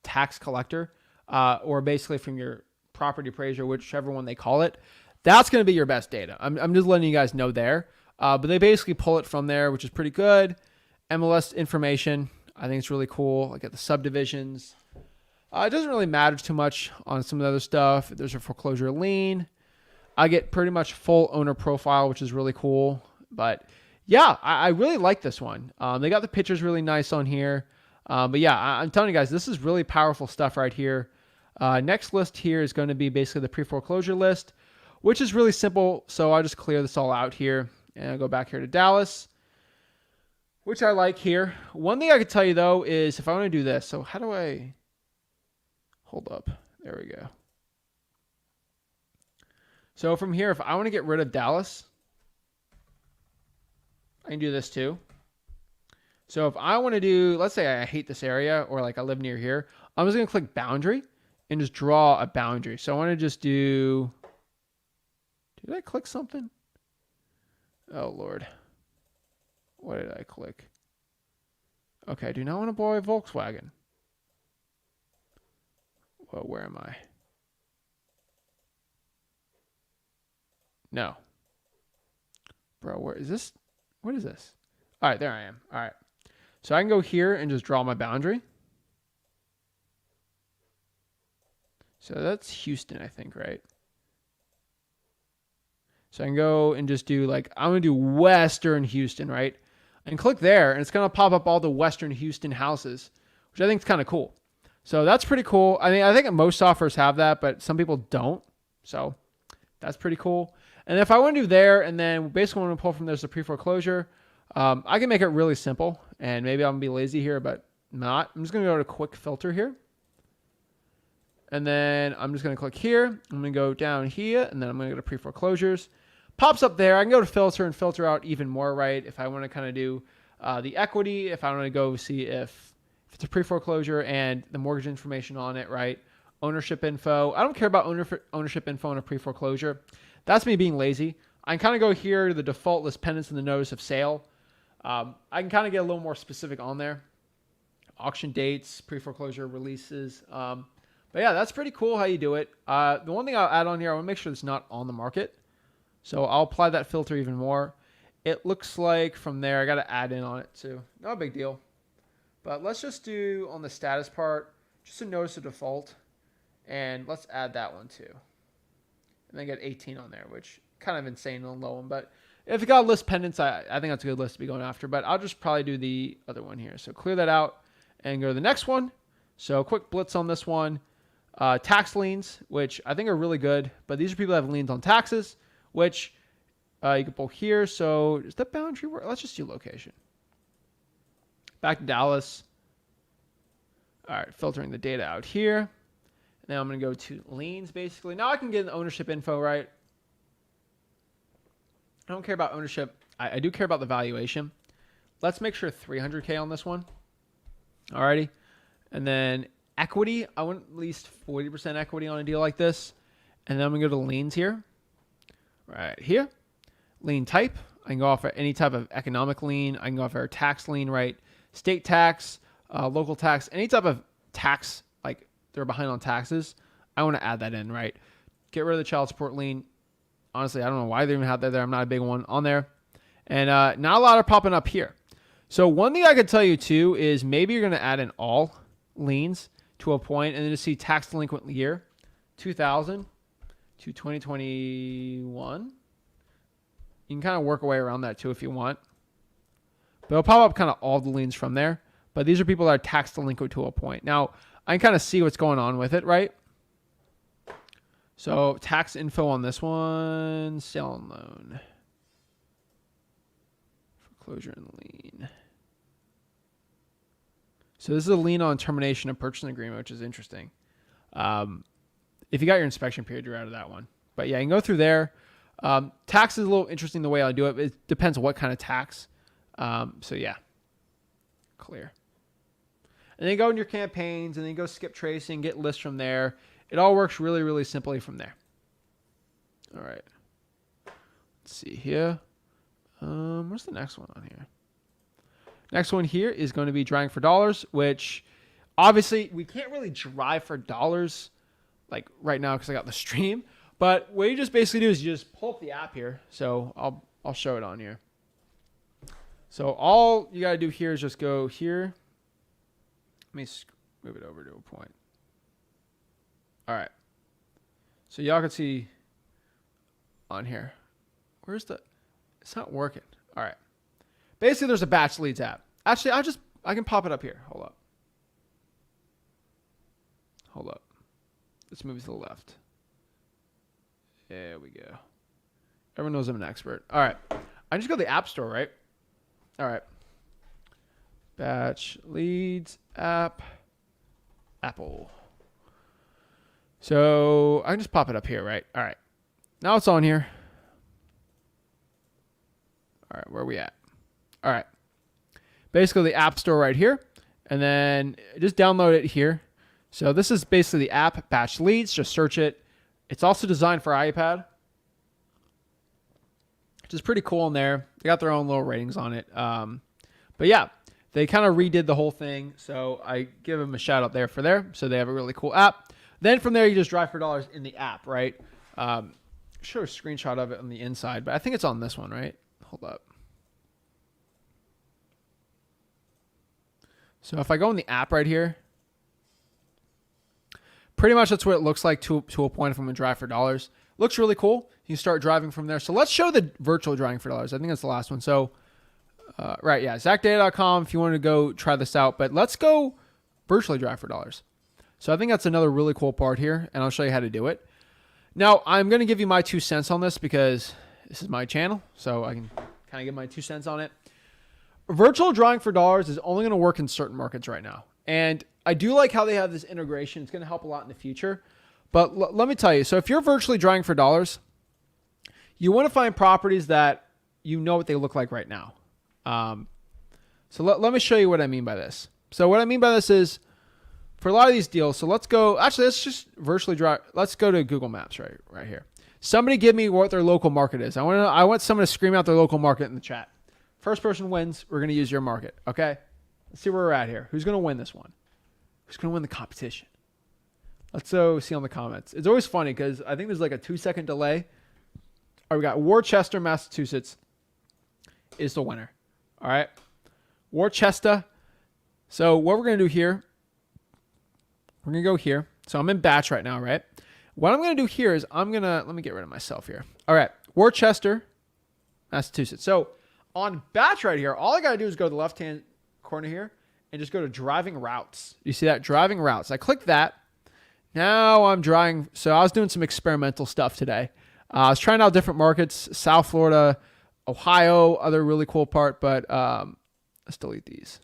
tax collector, or basically from your property appraiser, whichever one they call it. That's going to be your best data. I'm just letting you guys know there. But they basically pull it from there, which is pretty good. MLS information, I think it's really cool. I get the subdivisions. It doesn't really matter too much on some of the other stuff. There's a foreclosure lien. I get pretty much full owner profile, which is really cool. But yeah, I really like this one. They got the pictures really nice on here. But yeah, I'm telling you guys, this is really powerful stuff right here. Next list here is going to be basically the pre-foreclosure list, which is really simple. So I'll just clear this all out here and I'll go back here to Dallas, which I like here. One thing I could tell you though is if I want to do this, so how do I hold up? There we go. So from here, if I want to get rid of Dallas, I can do this too. So if I want to do, let's say I hate this area or like I live near here, I'm just going to click boundary and just draw a boundary. So I want to just do, did I click something? Oh Lord. What did I click? Okay, I do not want to buy a Volkswagen. Well, where am I? No. Bro, where is this? What is this? All right, there I am. All right. So I can go here and just draw my boundary. So that's Houston, I think, right? So I can go and just do like, I'm going to do Western Houston, right? And click there, and it's going to pop up all the Western Houston houses, which I think is kind of cool. So that's pretty cool. I mean, I think most softwares have that, but some people don't. So that's pretty cool. And if I want to do there, and then basically want to pull from there's a pre-foreclosure, I can make it really simple. And maybe I'm going to be lazy here, but not. I'm just going to go to quick filter here. And then I'm just going to click here. I'm going to go down here, and then I'm going to go to pre-foreclosures. Pops up there. I can go to filter and filter out even more, right? If I want to kind of do the equity, if I want to go see if it's a pre-foreclosure and the mortgage information on it, right? Ownership info. I don't care about ownership info on a pre-foreclosure. That's me being lazy. I can kind of go here to the default list pendants and the notice of sale. I can kind of get a little more specific on there. Auction dates, pre-foreclosure releases. But yeah, that's pretty cool how you do it. The one thing I'll add on here, I want to make sure it's not on the market. So I'll apply that filter even more. It looks like from there, I got to add in on it too. Not a big deal. But let's just do on the status part, just a notice of default. And let's add that one too. And then get 18 on there, which kind of insane on low one. But if you got list pendants, I think that's a good list to be going after. But I'll just probably do the other one here. So clear that out and go to the next one. So quick blitz on this one. Tax liens, which I think are really good. But these are people that have liens on taxes, which you can pull here. So is that boundary work? Let's just do location. Back to Dallas. All right, filtering the data out here. Now I'm going to go to liens, basically. Now I can get the ownership info, right? I don't care about ownership. I do care about the valuation. Let's make sure 300K on this one. Alrighty. And then equity. I want at least 40% equity on a deal like this. And then I'm going to go to liens here. Right here. Lien type. I can go off any type of economic lien. I can go off our tax lien, right? State tax, local tax, any type of tax, like they're behind on taxes. I want to add that in, right? Get rid of the child support lien. Honestly, I don't know why they even have that there. I'm not a big one on there. And not a lot are popping up here. So one thing I could tell you too is maybe you're going to add in all liens to a point and then just see tax delinquent year, 2000 to 2021. You can kind of work a way around that too if you want. But it'll pop up kind of all the liens from there. But these are people that are tax delinquent to a point. Now, I can kind of see what's going on with it, right? So tax info on this one, sale and loan. Foreclosure and lien. So this is a lien on termination of purchase agreement, which is interesting. If you got your inspection period, you're out of that one. But yeah, you can go through there. Tax is a little interesting the way I do it. It depends on what kind of tax. So yeah, clear. And then you go in your campaigns, and then you go skip tracing, get lists from there. It all works really, really simply from there. All right. Let's see here. What's the next one on here? Next one here is going to be driving for dollars, which obviously we can't really drive for dollars like right now because I got the stream. But what you just basically do is you just pull up the app here. So I'll show it on here. So all you got to do here is just go here. Let me move it over to a point. All right. So y'all can see on here. Where's the... It's not working. All right. Basically, there's a batch leads app. Actually, I can pop it up here. Hold up. Let's move to the left. There we go. Everyone knows I'm an expert. All right. I just go to the App Store, right? All right. Batch leads app. Apple. So I can just pop it up here, right? All right. Now it's on here. All right. Where are we at? All right. Basically the App Store right here. And then just download it here. So this is basically the app, Batch Leads. Just search it. It's also designed for iPad, which is pretty cool in there. They got their own little ratings on it. But yeah, they kind of redid the whole thing. So I give them a shout out there for there. So they have a really cool app. Then from there, you just drive for dollars in the app, right? Show a screenshot of it on the inside, but I think it's on this one, right? Hold up. So if I go in the app right here, pretty much that's what it looks like to a point if I'm going to drive for dollars. Looks really cool. You can start driving from there. So let's show the virtual driving for dollars. I think that's the last one. So, right, yeah, ZachData.com if you want to go try this out. But let's go virtually drive for dollars. So I think that's another really cool part here, and I'll show you how to do it. Now, I'm going to give you my 2 cents on this because this is my channel, so I can kind of give my 2 cents on it. Virtual drawing for dollars is only going to work in certain markets right now. And I do like how they have this integration. It's going to help a lot in the future. But let me tell you, so if you're virtually drawing for dollars, you want to find properties that you know what they look like right now. So let me show you what I mean by this. So what I mean by this is, for a lot of these deals, so let's just virtually draw. Let's go to Google Maps right here. Somebody give me what their local market is. I want someone to scream out their local market in the chat. First person wins. We're going to use your market. Okay. Let's see where we're at here. Who's going to win this one? Who's going to win the competition? Let's go see on the comments. It's always funny because I think there's like a 2-second delay. All right, we got Worcester, Massachusetts is the winner. All right. Worcester. So what we're going to do here, we're going to go here. So I'm in batch right now, right? What I'm going to do here is let me get rid of myself here. All right. Worcester, Massachusetts. So on batch right here, all I got to do is go to the left-hand corner here and just go to driving routes. You see that? Driving routes. I click that. Now I'm driving. So I was doing some experimental stuff today. I was trying out different markets, South Florida, Ohio, other really cool part, but let's delete these.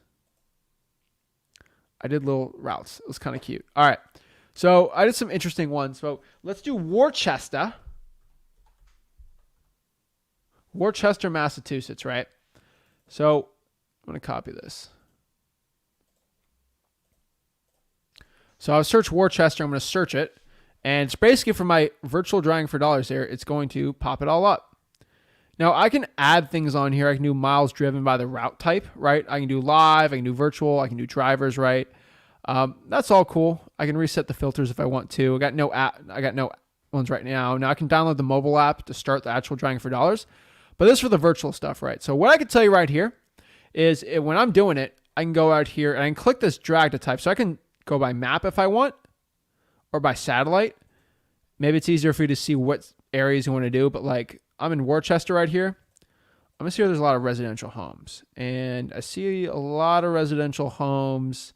I did little routes. It was kind of cute. All right. So I did some interesting ones. So let's do Worcester, Massachusetts, right? So I'm going to copy this. So I'll search Worcester. I'm going to search it. And it's basically for my virtual drawing for dollars there. It's going to pop it all up. Now I can add things on here. I can do miles driven by the route type, right? I can do live. I can do virtual. I can do drivers, right? That's all cool. I can reset the filters if I want to. I got no ones right now. Now I can download the mobile app to start the actual drawing for dollars. But this is for the virtual stuff, right? So what I can tell you right here is when I'm doing it, I can go out here and I can click this drag to type. So I can go by map if I want or by satellite. Maybe it's easier for you to see what areas you want to do. But like I'm in Worcester right here. I'm going to see where there's a lot of residential homes. And I see a lot of residential homes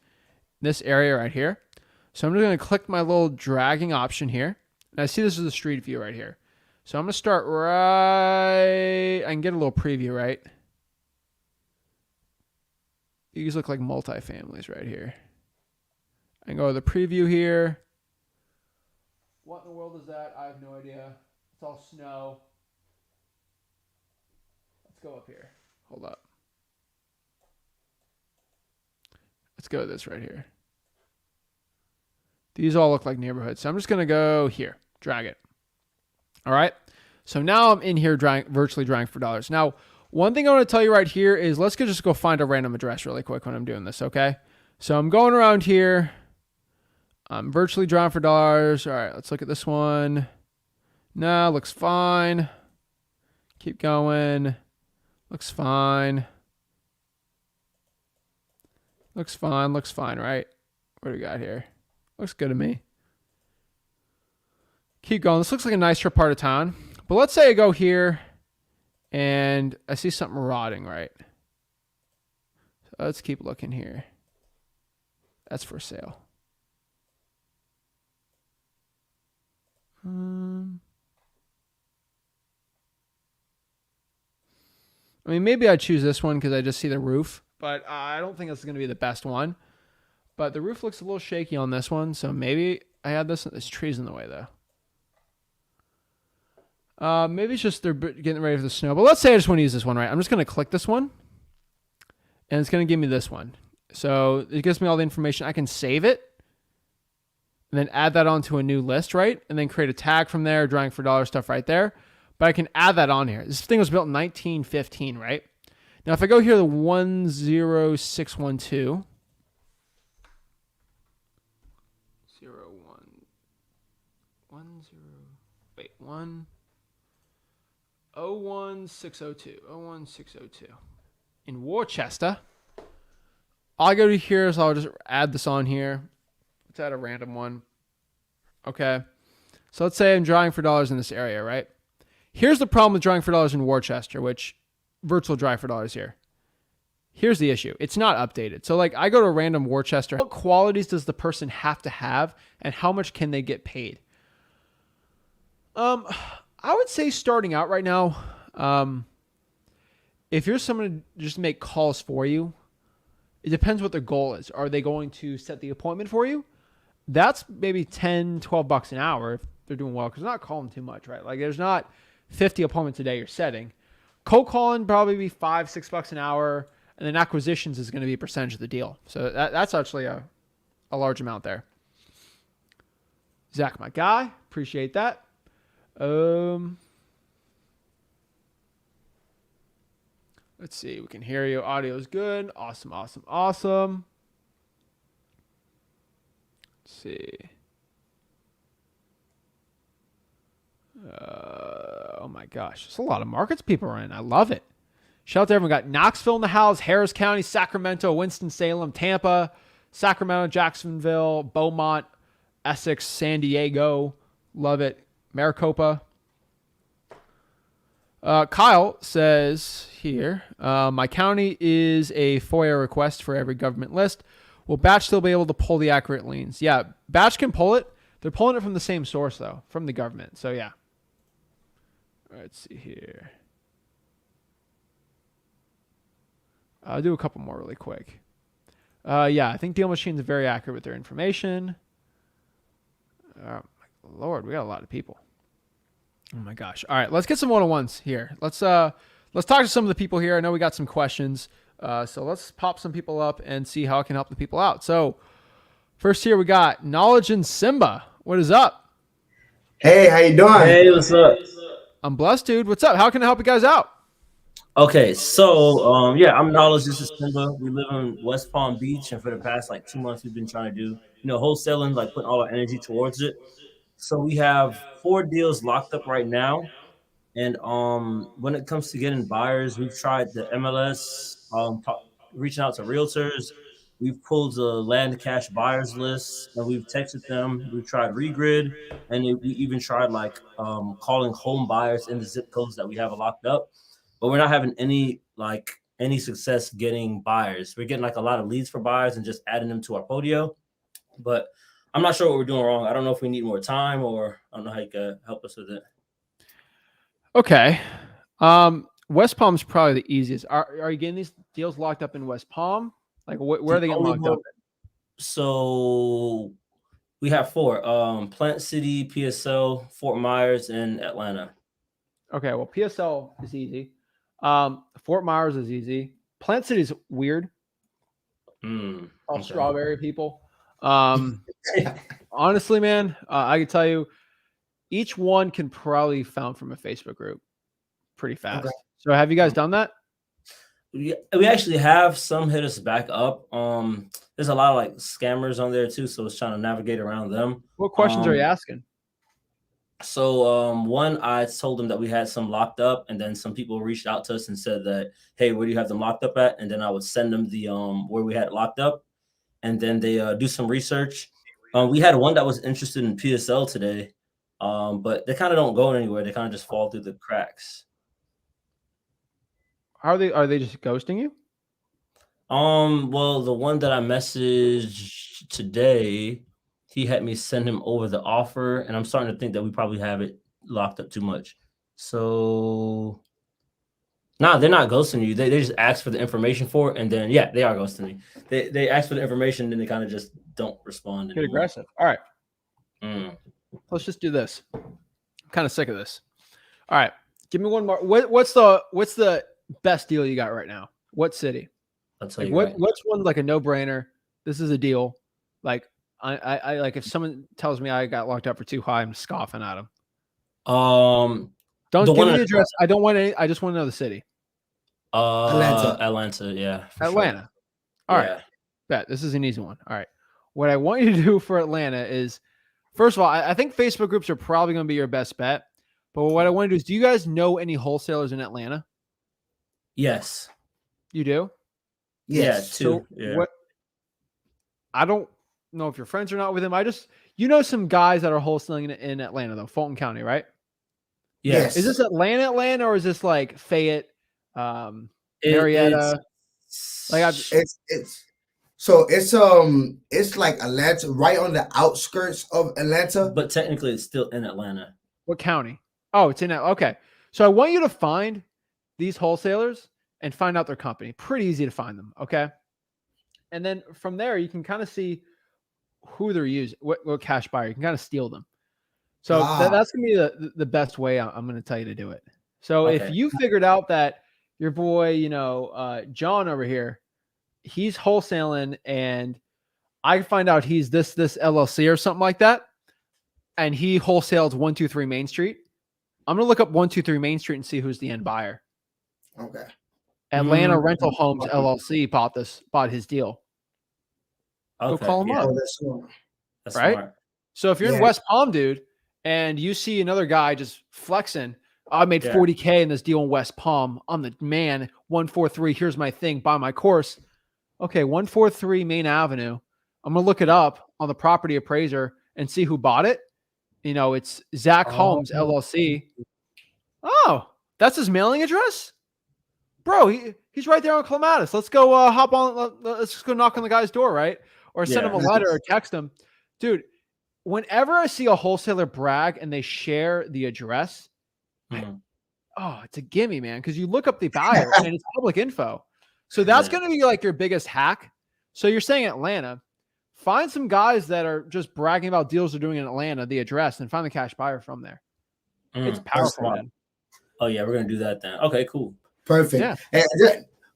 in this area right here. So I'm just going to click my little dragging option here. And I see this is the street view right here. So I'm going to start right. I can get a little preview, right? These look like multifamilies right here. I can go to the preview here. What in the world is that? I have no idea. It's all snow. Let's go up here. Hold up. Let's go to this right here. These all look like neighborhoods. So I'm just going to go here. Drag it. All right. So now I'm in here virtually drawing for dollars. Now, one thing I want to tell you right here is let's just go find a random address really quick when I'm doing this, okay? So I'm going around here. I'm virtually drawing for dollars. All right, let's look at this one. No, looks fine. Keep going. Looks fine. Looks fine, right? What do we got here? Looks good to me. Keep going. This looks like a nicer part of town. But let's say I go here and I see something rotting, right? So let's keep looking here. That's for sale. I mean, maybe I'd choose this one because I just see the roof, but I don't think this is going to be the best one. But the roof looks a little shaky on this one, so maybe I had this. There's trees in the way, though. Maybe it's just they're getting ready for the snow. But let's say I just want to use this one, right? I'm just going to click this one, and it's going to give me this one. So it gives me all the information. I can save it, and then add that onto a new list, right? And then create a tag from there, drawing for dollar stuff right there. But I can add that on here. This thing was built in 1915, right? Now, if I go here to 10612, 01602 in Worcester. I'll go to here, so I'll just add this on here. Let's add a random one. Okay. So let's say I'm drawing for dollars in this area, right? Here's the problem with drawing for dollars in Worcester, which virtual draw for dollars here. Here's the issue. It's not updated. So like I go to a random Worcester. What qualities does the person have to have and how much can they get paid? I would say starting out right now, if you're someone to just make calls for you, it depends what their goal is. Are they going to set the appointment for you? That's maybe 10, 12 bucks an hour if they're doing well, because they're not calling too much, right? Like there's not 50 appointments a day you're setting. Cold calling probably be $5, $6 an hour, and then acquisitions is going to be a percentage of the deal. So that's actually a large amount there. Zach, my guy, appreciate that. Let's see. We can hear you. Audio is good. Awesome. Let's see. Oh my gosh. There's a lot of markets people are in. I love it. Shout out to everyone. We got Knoxville in the house, Harris County, Sacramento, Winston-Salem, Tampa, Sacramento, Jacksonville, Beaumont, Essex, San Diego. Love it. Maricopa. Kyle says here, my county is a FOIA request for every government list. Will Batch still be able to pull the accurate liens? Yeah, Batch can pull it. They're pulling it from the same source, though, from the government. So, yeah. Let's see here. I'll do a couple more really quick. Yeah, I think Deal Machine's very accurate with their information. Oh, my Lord, we got a lot of people. Oh my gosh. All right, let's get some one-on-ones here. Let's talk to some of the people here. I know we got some questions. So let's pop some people up and see how I can help the people out. So first here we got Knowledge and Simba. What is up? Hey, how you doing? Hey, what's up? I'm blessed, dude. What's up? How can I help you guys out? Okay, so yeah, I'm Knowledge. This is Simba. We live in West Palm Beach, and for the past like 2 months, we've been trying to do, wholesaling, like putting all our energy towards it. So we have 4 deals locked up right now. And when it comes to getting buyers, we've tried the MLS, reaching out to realtors. We've pulled the land cash buyers list, and we've texted them. We've tried Regrid, and we even tried calling home buyers in the zip codes that we have locked up. But we're not having any success getting buyers. We're getting a lot of leads for buyers and just adding them to our Podio. But I'm not sure what we're doing wrong. I don't know if we need more time, or I don't know how you can help us with it. Okay. West Palm's probably the easiest. Are you getting these deals locked up in West Palm? Like where are they getting locked up? So We have four. Plant City, PSL, Fort Myers, and Atlanta. Okay, well, PSL is easy. Fort Myers is easy. Plant City is weird. All Okay. strawberry people. Honestly, man, I can tell you, each one can probably be found from a Facebook group pretty fast. Okay. So, have you guys done that? We actually have some hit us back up. There's a lot of like scammers on there too, so it's trying to navigate around them. What questions are you asking? So one, I told them that we had some locked up, and then some people reached out to us and said that, hey, where do you have them locked up at? And then I would send them the where we had it locked up, and then they do some research. We had one that was interested in PSL today, but they kind of don't go anywhere. They kind of just fall through the cracks. Are they just ghosting you? Well, the one that I messaged today, he had me send him over the offer, and I'm starting to think that we probably have it locked up too much. So, nah, they're not ghosting you. They just ask for the information for it, and then yeah, they are ghosting me. They ask for the information, and then they kind of just don't respond Get anymore. aggressive. All right, Mm. let's just do this. I'm kind of sick of this. All right, give me one more. What's the best deal you got right now? What city? I'll tell Like you right. what's one like a no-brainer? This is a deal. Like I like if someone tells me I got locked up for too high, I'm scoffing at them. Um, Don't the give one me in the address. I don't want any. I just want to know the city. Atlanta, yeah, for Atlanta. Sure. All right. Yeah. Bet this is an easy one. All right. What I want you to do for Atlanta is, first of all, I think Facebook groups are probably going to be your best bet. But what I want to do is, do you guys know any wholesalers in Atlanta? Yes. You do? Yes. Yeah, too. So Yeah. what? I don't know if you're friends or not with him. You know some guys that are wholesaling in Atlanta, though, Fulton County, right? Yes. Is this Atlanta, or is this like Fayette, Marietta? It's like Atlanta, right on the outskirts of Atlanta. But technically, it's still in Atlanta. What county? Oh, it's in that. Okay. So I want you to find these wholesalers and find out their company. Pretty easy to find them. Okay. And then from there, you can kind of see who they're using, what cash buyer. You can kind of steal them. So that's going to be the best way I'm going to tell you to do it. So if you figured out that your boy, John over here, he's wholesaling and I find out he's this LLC or something like that, and he wholesales 123 Main Street, I'm going to look up 123 Main Street and see who's the end buyer. Okay. Atlanta Rental Homes LLC bought his deal. Okay. Go call him up. That's right? Smart. So if you're in West Palm, dude, and you see another guy just flexing, I made 40K in this deal in West Palm. I'm the man. 143. Here's my thing. Buy my course. Okay, 143 Main Avenue. I'm gonna look it up on the property appraiser and see who bought it. It's Zach Holmes LLC. Oh, that's his mailing address, bro. He's right there on Clematis. Let's go hop on. Let's just go knock on the guy's door, right? Or send him a letter or text him, dude. Whenever I see a wholesaler brag and they share the address, it's a gimme, man, because you look up the buyer and it's public info. So that's going to be like your biggest hack. So you're saying Atlanta, find some guys that are just bragging about deals they're doing in Atlanta, the address, and find the cash buyer from there. It's powerful, man. Oh yeah, we're going to do that then. Okay, cool. Perfect. Yeah.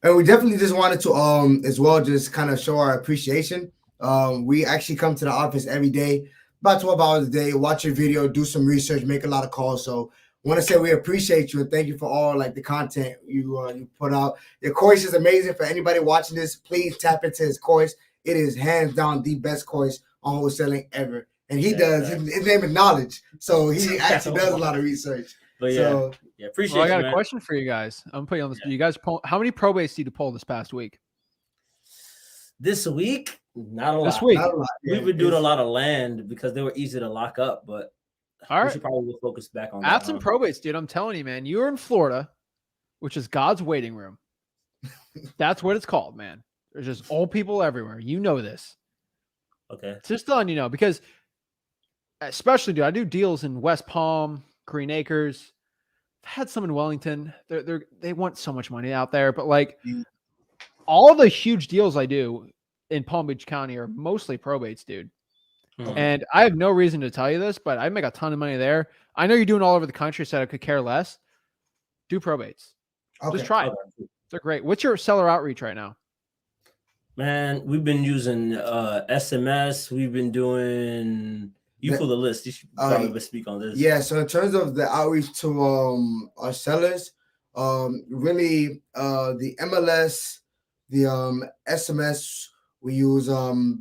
And we definitely just wanted to as well just kind of show our appreciation. We actually come to the office every day, about 12 hours a day, watch your video, do some research, make a lot of calls. So I want to say we appreciate you and thank you for all like the content you put out. Your course is amazing. For anybody watching this, please tap into his course. It is hands down the best course on wholesaling ever. And he does. His name is Knowledge. So he actually does a lot of research. But appreciate I got a question for you guys. I'm putting on this. You guys how many probates did you pull this past week? This week? Not a lot. This week. Not a lot. We've been doing a lot of land because they were easy to lock up, but we should probably focus back on that. Add some probates, dude. I'm telling you, man. You're in Florida, which is God's waiting room. That's what it's called, man. There's just old people everywhere. You know this. Okay. It's just telling you know, because especially, dude, I do deals in West Palm, Green Acres. I've had some in Wellington. They want so much money out there, but like all the huge deals I do in Palm Beach County are mostly probates, dude. And I have no reason to tell you this, but I make a ton of money there. I know you're doing all over the country, so I could care less. Do probates. Okay. Just try it. They're great. What's your seller outreach right now? Man, we've been using SMS. We've been doing for the list. You should probably speak on this. Yeah. So in terms of the outreach to our sellers, really the MLS, the SMS, we use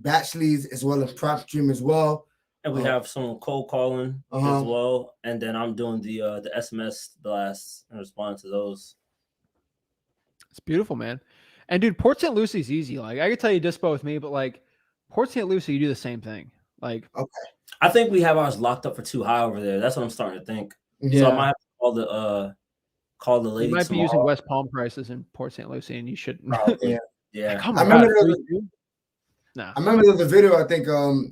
batch leads as well as prop stream as well. And we have some cold calling as well. And then I'm doing the SMS blast and responding to those. It's beautiful, man. And dude, Port St. Lucie is easy. Like I could tell you dispo with me, but like Port St. Lucie, you do the same thing. Like I think we have ours locked up for too high over there. That's what I'm starting to think. Yeah. So I might have to call the lady. You might tomorrow. be using West Palm prices in Port St. Lucie, and you shouldn't. Yeah. Come I on, remember I remember there was a video I think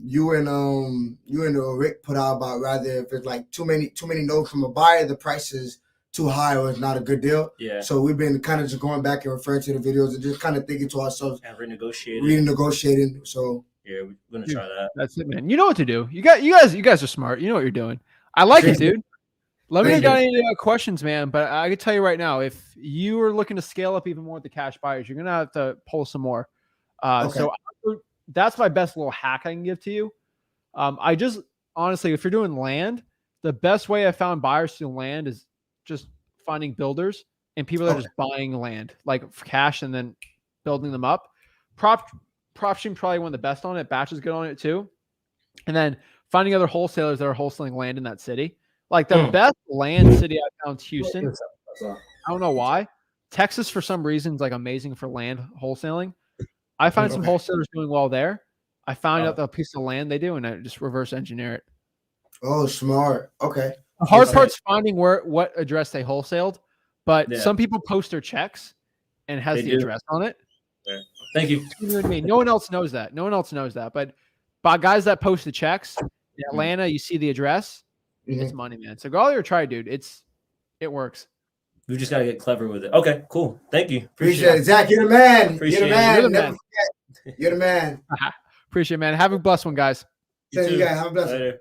you and Rick put out about rather if it's like too many notes from a buyer, the price is too high or it's not a good deal. Yeah. So we've been kind of just going back and referring to the videos and just kind of thinking to ourselves and renegotiating. So yeah, we're gonna try that. That's it, man. You know what to do. You guys are smart. You know what you're doing. I like it, dude. Let me know if you got any questions, man. But I can tell you right now, if you are looking to scale up even more with the cash buyers, you're gonna have to pull some more. So that's my best little hack I can give to you. I just honestly, if you're doing land, the best way I found buyers to land is just finding builders and people that are just buying land like for cash and then building them up. Prop stream probably one of the best on it. Batch is good on it too. And then finding other wholesalers that are wholesaling land in that city. Like the best land city I found Houston. I don't know why. Texas for some reason is like amazing for land wholesaling. I find some wholesalers doing well there. I found out the piece of land they do, and I just reverse engineer it. Oh, smart. Okay. The hard part's finding what address they wholesaled, but some people post their checks and it has the address on it. Yeah. Thank you. You know what I mean? No one else knows that. But by guys that post the checks in Atlanta, you see the address. It's money, man. So go out there and try, dude. It works. We just gotta get clever with it. Okay, cool. Thank you. Appreciate it. Zach, you're the man. Appreciate you're the man. You're the man. Appreciate it, man. Have a blessed one, guys. You guys have a blessed one.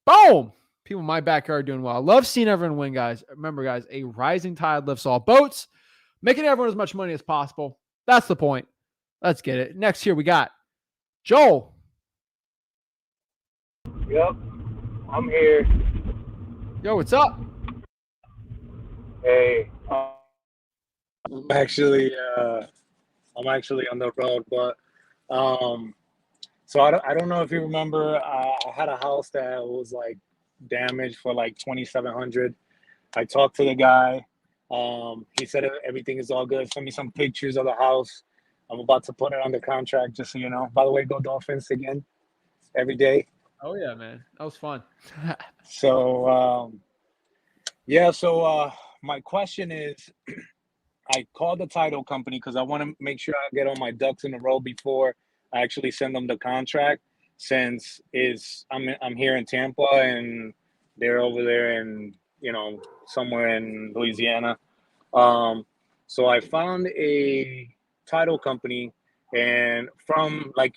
Boom. People in my backyard doing well. I love seeing everyone win, guys. Remember, guys, a rising tide lifts all boats, making everyone as much money as possible. That's the point. Let's get it. Next here we got Joel. Yep, I'm here. Yo, what's up? Hey, I'm actually on the road, but so I don't know if you remember, I had a house that was like damaged for like $2,700. I talked to the guy. He said everything is all good. Send me some pictures of the house. I'm about to put it under contract, just so you know. By the way, go Dolphins again every day. Oh yeah, man, that was fun. So my question is, I called the title company because I want to make sure I get all my ducks in a row before I actually send them the contract, since I'm here in Tampa and they're over there in, somewhere in Louisiana. So I found a title company, and from I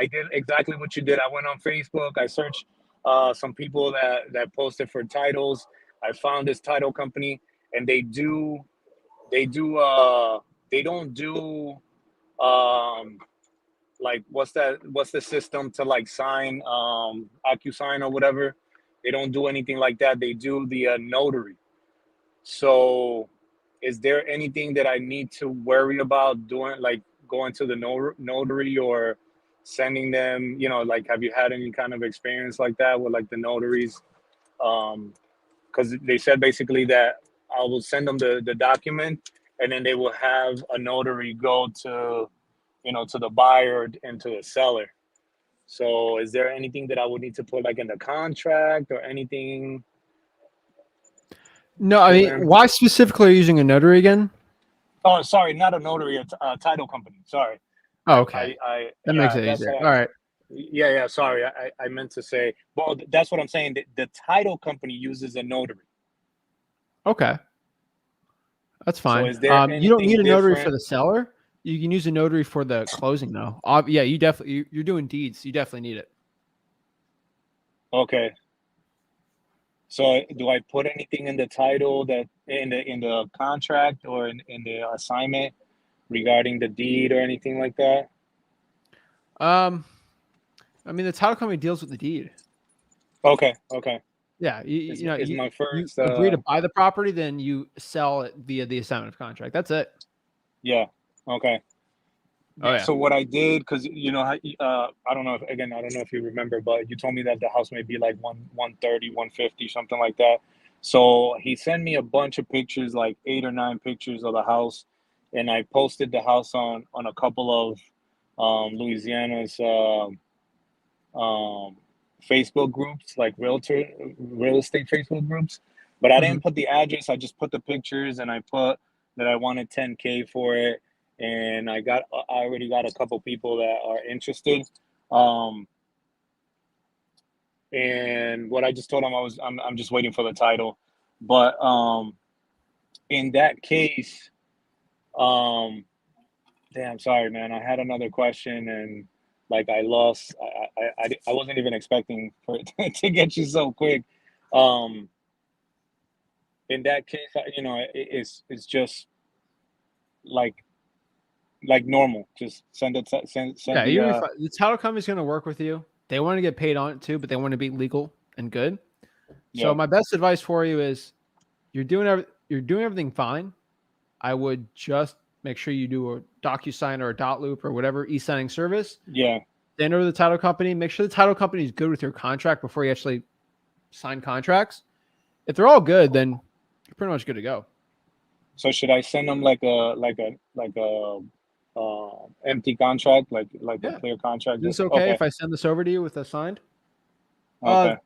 did exactly what you did. I went on Facebook, I searched some people that posted for titles. I found this title company, and they don't do what's the system to sign AccuSign or whatever. They don't do anything like that. They do the notary. So is there anything that I need to worry about doing, going to the notary or sending them, have you had any kind of experience like that with the notaries? Because they said basically that I will send them the document, and then they will have a notary go to, to the buyer and to the seller. So is there anything that I would need to put in the contract or anything? No, I mean, why specifically are you using a notary again? Oh, sorry, not a notary, a title company. Sorry. Oh, okay. That makes it easier. All right. Yeah. Sorry, I meant to say. Well, that's what I'm saying. The title company uses a notary. Okay, that's fine. So is there you don't need a notary different for the seller. You can use a notary for the closing, though. Yeah, you're doing deeds. You definitely need it. Okay. So do I put anything in the title that in the contract or in the assignment regarding the deed or anything like that? Um, I mean, the title company deals with the deed. Okay. Okay. Yeah, Is you know, is my you first agree to buy the property, then you sell it via the assignment of contract. That's it. yeah. Okay. Oh Yeah, yeah. so what I did, because I don't know if again, I don't know if you remember, but you told me that the house may be like 130, 150, something like that. So he sent me a bunch of pictures, like 8 or 9 pictures of the house, and I posted the house on a couple of Louisiana's um Facebook groups, like real estate Facebook groups. But I Hmm. didn't put the address, I just put the pictures and I put that I wanted 10K for it. And I already got a couple people that are interested. Um and what I just told them I'm just waiting for the title. But in that case, um damn, sorry man, I had another question and like I lost I wasn't even expecting for it to get you so quick. Um in that case, it's just like normal. Just send Yeah, the you'll be fine. The title company's going to work with you. They want to get paid on it too, but they want to be legal and good. So yeah, my best advice for you is you're doing everything fine. I would just make sure you do a DocuSign or a dot loop or whatever e-signing service. yeah. Send over to the title company. Make sure the title company is good with your contract before you actually sign contracts. If they're all good, then you're pretty much good to go. So should I send them like a empty contract, like a Yeah. clear contract? Is this Just okay okay, if I send this over to you with a signed? Uh, okay,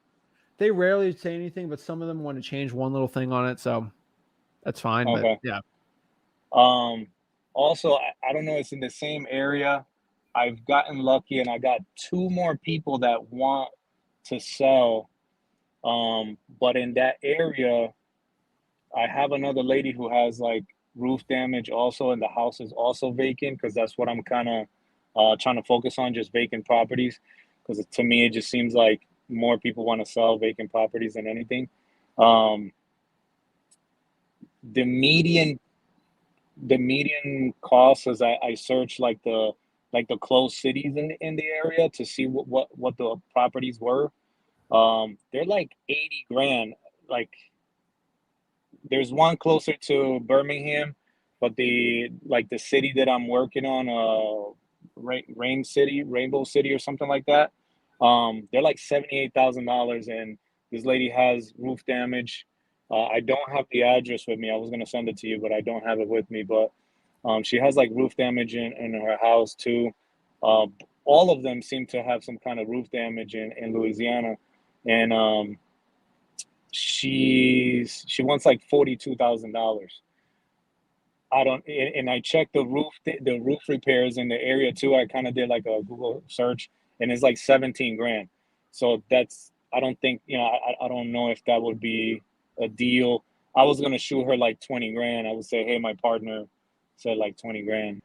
they rarely say anything, but some of them want to change one little thing on it, so that's fine. But okay. yeah, Um, Also, I don't know. It's in the same area. I've gotten lucky, and I got two more people that want to sell. But in that area, I have another lady who has like roof damage also, and the house is also vacant because that's what I'm kind of trying to focus on, just vacant properties. Because to me, it just seems like more people want to sell vacant properties than anything. Um, the median the median cost as I searched like the closed cities in the area to see what the properties were. They're like 80 grand. Like there's one closer to Birmingham, but the city that I'm working on, Rainbow City or something like that. They're like $78,000, and this lady has roof damage. I don't have the address with me. I was gonna send it to you, but I don't have it with me. But she has like roof damage in her house too. Uh, all of them seem to have some kind of roof damage in Louisiana, and she wants like $42,000. I don't, and I checked the roof repairs in the area too. I kind of did like a Google search, and it's like 17 grand. So that's, I don't think, I don't know if that would be a deal. I was gonna shoot her like 20 grand. I would say, hey, my partner said like 20 grand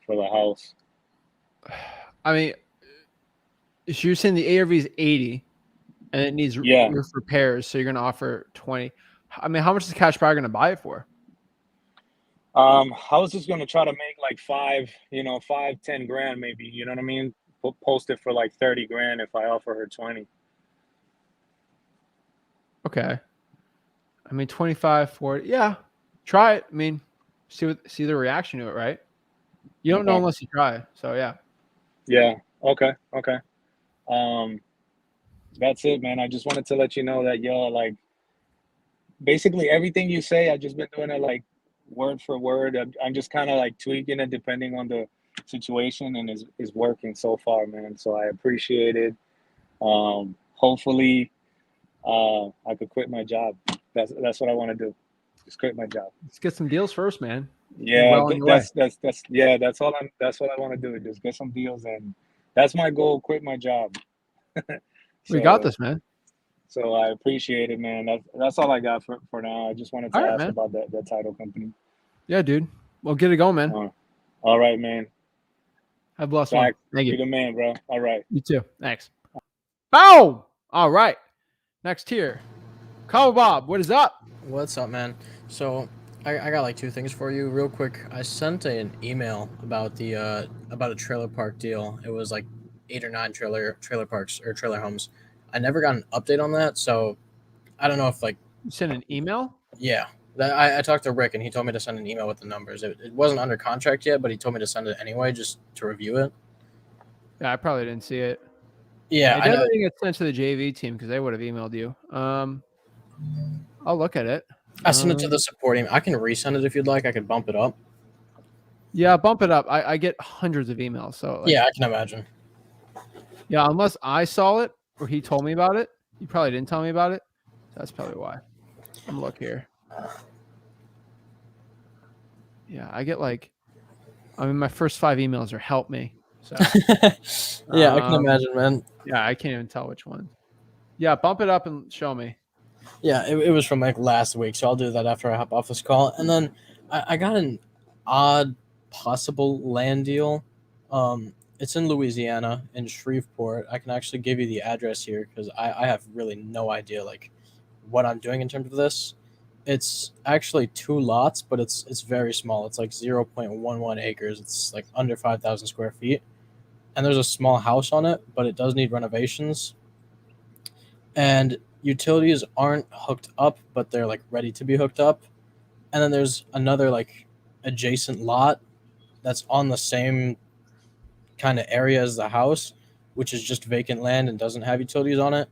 for the house. I mean, so you're saying the ARV is 80 and it needs Yeah. roof repairs, so you're going to offer 20. I mean, how much is the cash buyer going to buy it for? I was just gonna try to make like 5, 10 grand maybe. You know what I mean? Post it for like 30 grand if I offer her 20. Okay. I mean, 25, 40. Yeah. Try it. I mean, see the reaction to it, right? You don't know Okay. unless you try. So yeah. Yeah. Okay. Okay. Um, that's it, man. I just wanted to let you know that y'all like basically everything you say. I've just been doing it like word for word. I'm just kind of like tweaking it depending on the situation, and is working so far, man. So I appreciate it. Hopefully, I could quit my job. That's what I want to do. Just quit my job. Let's get some deals first, man. You're Yeah, well on your way. that's yeah. That's what I want to do. Just get some deals, and that's my goal. Quit my job. We got So this, man. so I appreciate it, man. That's all I got for now. I just wanted to All right, ask man. about that title company. Yeah, dude. Well, get it going, man. Uh, all right, man. Have a blessed one. Zach, Thank you. you the man, bro. All right. You too. Thanks. Bow. All right. Next here. Call Bob, what is up? What's up, man? So I got like two things for you real quick. I sent an email about the about a trailer park deal. It was like 8 or 9 trailer parks or trailer homes. I never got an update on that, so I don't know if like You sent an email? yeah. I talked to Rick and he told me to send an email with the numbers. It wasn't under contract yet, but he told me to send it anyway just to review it. Yeah, I probably didn't see it. Yeah, It I know. definitely get sent to the JV team because they would have emailed you. I'll look at it. I sent it to the support email. I can resend it if you'd like. I could bump it up. Yeah, bump it up. I get hundreds of emails. So like, Yeah, I can imagine. yeah, unless I saw it or he told me about it, he probably didn't tell me about it. So that's probably why. I'm gonna look here. Yeah, I get like, I mean, my first 5 emails are help me. So Yeah, I can imagine, man. yeah, I can't even tell which one. Yeah, bump it up and show me. Yeah, it was from like last week, so I'll do that after I hop off this call. And then I got an odd possible land deal. It's in Louisiana, in Shreveport. I can actually give you the address here because I have really no idea like what I'm doing in terms of this. It's actually 2 lots, but it's very small. It's like 0.11 acres. It's like under 5,000 square feet. And there's a small house on it, but it does need renovations. And utilities aren't hooked up, but they're like ready to be hooked up. And then there's another like adjacent lot that's on the same kind of area as the house, which is just vacant land and doesn't have utilities on it.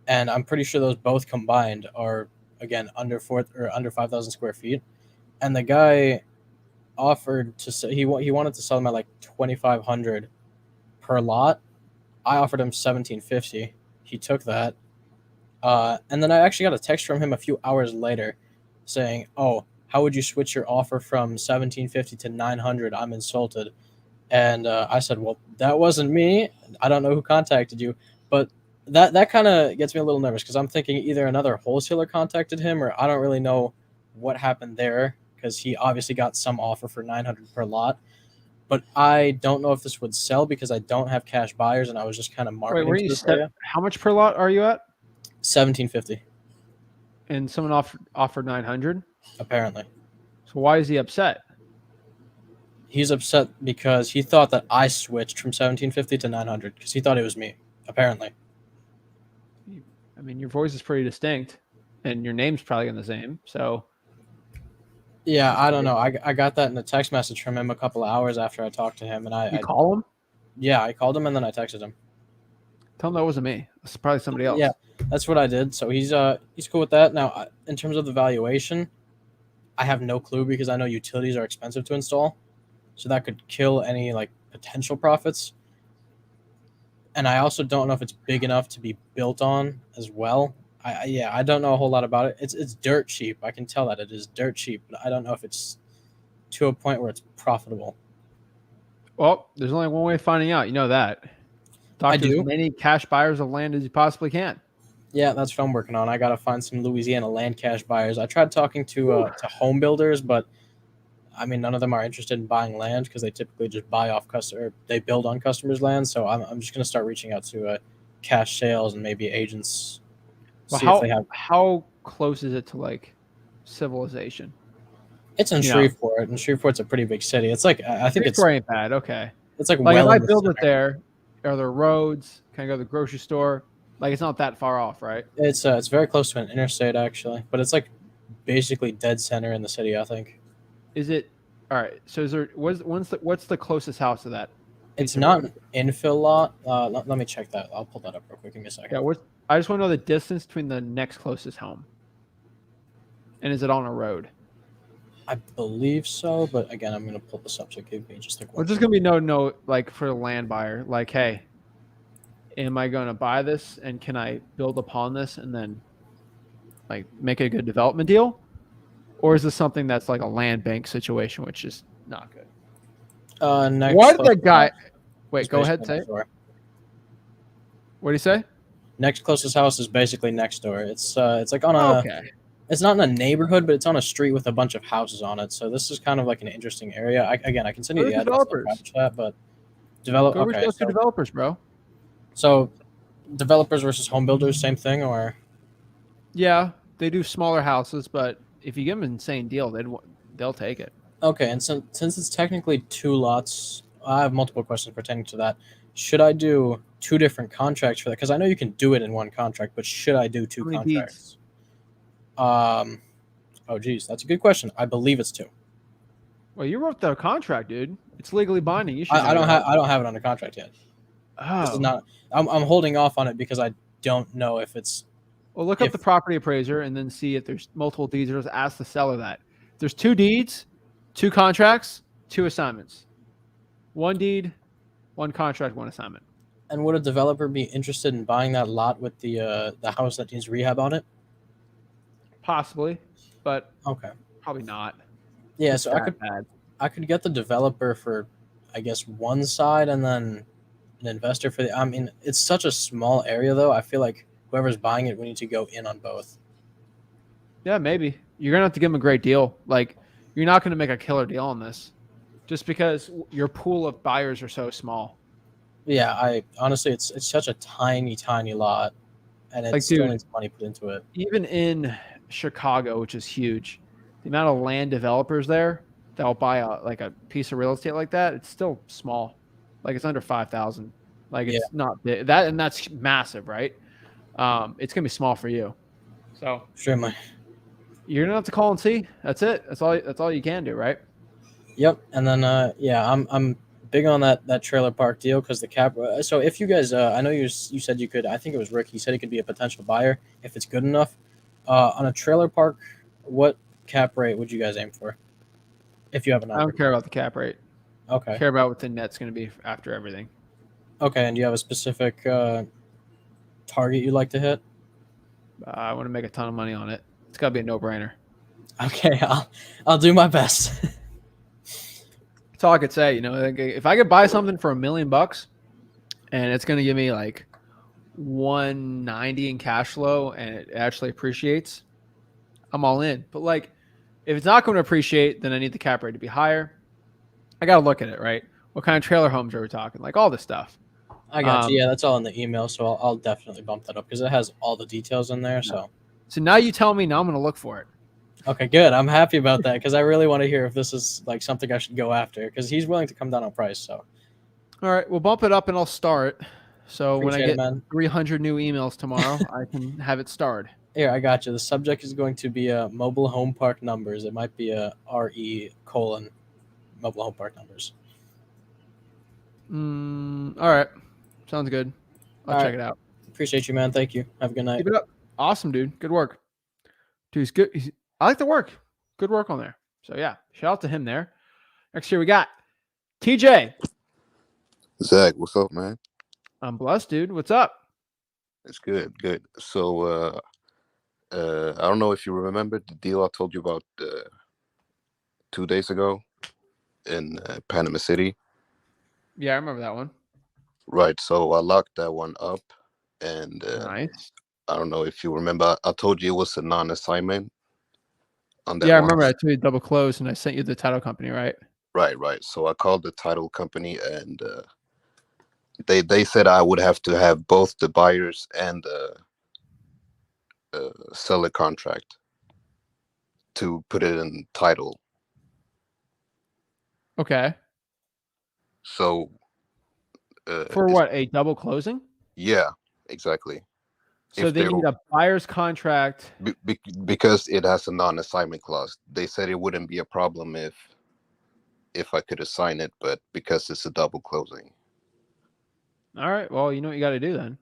And I'm pretty sure those both combined are again under 5,000 square feet. And the guy offered to say he wanted to sell them at like 2,500 per lot. I offered him 1,750. He took that. And then I actually got a text from him a few hours later saying, "Oh, how would you switch your offer from 1,750 to 900? I'm insulted." And I said, "Well, that wasn't me. I don't know who contacted you." But that kind of gets me a little nervous because I'm thinking either another wholesaler contacted him or I don't really know what happened there because he obviously got some offer for 900 per lot. But I don't know if this would sell because I don't have cash buyers and I was just kind of Wait, marketing where to you this set? area. How much per lot are you at? 1,750 And someone offered 900. apparently. So why is he upset? He's upset because he thought that I switched from 1,750 to 900 because he thought it was me. Apparently. I mean, your voice is pretty distinct, and your name's probably the same. So Yeah, I don't know. I got that in a text message from him a couple of hours after I talked to him, and you call him, I called him and then I texted him. tell him that wasn't me. It's probably somebody else. Yeah, that's what I did. So he's cool with that. Now, in terms of the valuation, I have no clue because I know utilities are expensive to install, so that could kill any like potential profits. And I also don't know if it's big enough to be built on as well. I don't know a whole lot about it. It's dirt cheap. I can tell that it is dirt cheap, but I don't know if it's to a point where it's profitable. Well, there's only one way of finding out. You know that. Talk I to do. as many cash buyers of land as you possibly can. Yeah, that's what I'm working on. I got to find some Louisiana land cash buyers. I tried talking to home builders, but I mean, none of them are interested in buying land because they typically just buy off customer. They build on customers' land. So I'm just going to start reaching out to cash sales and maybe agents. Well, See if they have. how close is it to like civilization? It's in Yeah. Shreveport, and Shreveport's a pretty big city. It's like I think Shreveport ain't bad. Okay. it's like Like well if I in the build it center. there, are there roads? Can I go to the grocery store? Like it's not that far off, right? It's very close to an interstate actually, but it's like basically dead center in the city. I think Is it all right? So is there what's the closest house to that? it's not an infill lot. Let me check that. I'll pull that up real quick. Give me a second. Yeah, I just want to know the distance between the next closest home. And is it on a road? I believe so, but again, I'm gonna pull this up. So give me just like. Well, there's gonna be no like for the land buyer, like, hey, am I gonna buy this and can I build upon this and then like make a good development deal? Or is this something that's like a land bank situation, which is not good? Next. Why did that guy house wait, is go ahead, basically say next it. door. What do you say? Next closest house is basically next door. It's like on a. Okay. It's not in a neighborhood, but it's on a street with a bunch of houses on it. So this is kind of like an interesting area. I can send you Go the to address to developers. that, but develop. Go reach Okay, out to developers, bro. so developers versus home builders, same thing, or? Yeah, they do smaller houses, but if you give them an insane deal, they'll take it. Okay, and since it's technically 2 lots, I have multiple questions pertaining to that. Should I do 2 different contracts for that? Because I know you can do it in one contract, but should I do two How many deeds? contracts? Oh geez, that's a good question. I believe it's 2. Well, you wrote the contract, dude. It's legally binding. You should. I don't have it under contract yet. This is Oh. not. I'm holding off on it because I don't know if it's. Well, look up if- the property appraiser and then see if there's multiple deeds. Or just ask the seller that. If there's 2 deeds, 2 contracts, 2 assignments. 1 deed, 1 contract, 1 assignment. And would a developer be interested in buying that lot with the house that needs rehab on it? Possibly, but Okay. probably not. Yeah, It's so I that could bad. get the developer for, I guess, one side and then an investor for the. I mean, it's such a small area though. I feel like whoever's buying it, we need to go in on both. Yeah, maybe. You're gonna have to give them a great deal. Like, you're not gonna make a killer deal on this, just because your pool of buyers are so small. Yeah, I honestly, it's such a tiny lot, and it Like, still dude, needs money put into it. Even in Chicago, which is huge, the amount of land developers there that'll buy a piece of real estate like that, it's still small. Like, it's under 5,000. Like, it's not big. That's massive, right? It's gonna be small for you. So Extremely. you're gonna have to call and see. That's it. That's all you can do, right? Yep. And then I'm big on that trailer park deal because the cap. So if you guys, I know you said you could. I think it was Rick. He said he could be a potential buyer if it's good enough. On a trailer park, what cap rate would you guys aim for? If you have an I don't care about the cap rate. Okay. I care about what the net's gonna be after everything. Okay. And do you have a specific target you'd like to hit? I want to make a ton of money on it. It's gotta be a no-brainer. Okay. I'll do my best. That's all I could say. Like, if I could buy something for $1 million and it's gonna give me like 190 in cash flow and it actually appreciates, I'm all in. But like, if it's not going to appreciate, then I need the cap rate to be higher. I gotta look at it, right? What kind of trailer homes are we talking? Like, all this stuff. I got you. Yeah, that's all in the email, so I'll definitely bump that up because it has all the details in there. So now you tell me. Now I'm gonna look for it. okay, good. I'm happy about that because I really want to hear if this is like something I should go after because he's willing to come down on price. So All right, we'll bump it up and I'll start. So when I Appreciate it, get man. 300 new emails tomorrow, I can have it starred. Here, I got you. The subject is going to be mobile home park numbers. It might be a RE : mobile home park numbers. All right, sounds good. I'll All check right. it out. Appreciate you, man. Thank you. Have a good night. Keep it up. Awesome, dude. Good work. Dude, he's good. I like the work. Good work on there. So yeah, shout out to him there. Next here we got TJ. Zach, what's up, man? I'm blessed, dude. What's up? It's good. So, I don't know if you remember the deal I told you about 2 days ago in Panama City. Yeah, I remember that one. Right. So I locked that one up, and Nice. I don't know if you remember. I told you it was a non-assignment on that. Yeah, I one. remember. I told you double close, and I sent you the title company, right? Right. So I called the title company, and they said I would have to have both the buyers and seller contract to put it in title. Okay. So For what? A double closing? yeah, exactly. So If they they need a buyer's contract. because it has a non-assignment clause. They said it wouldn't be a problem if I could assign it, but because it's a double closing. All right. Well, you know what you got to do then.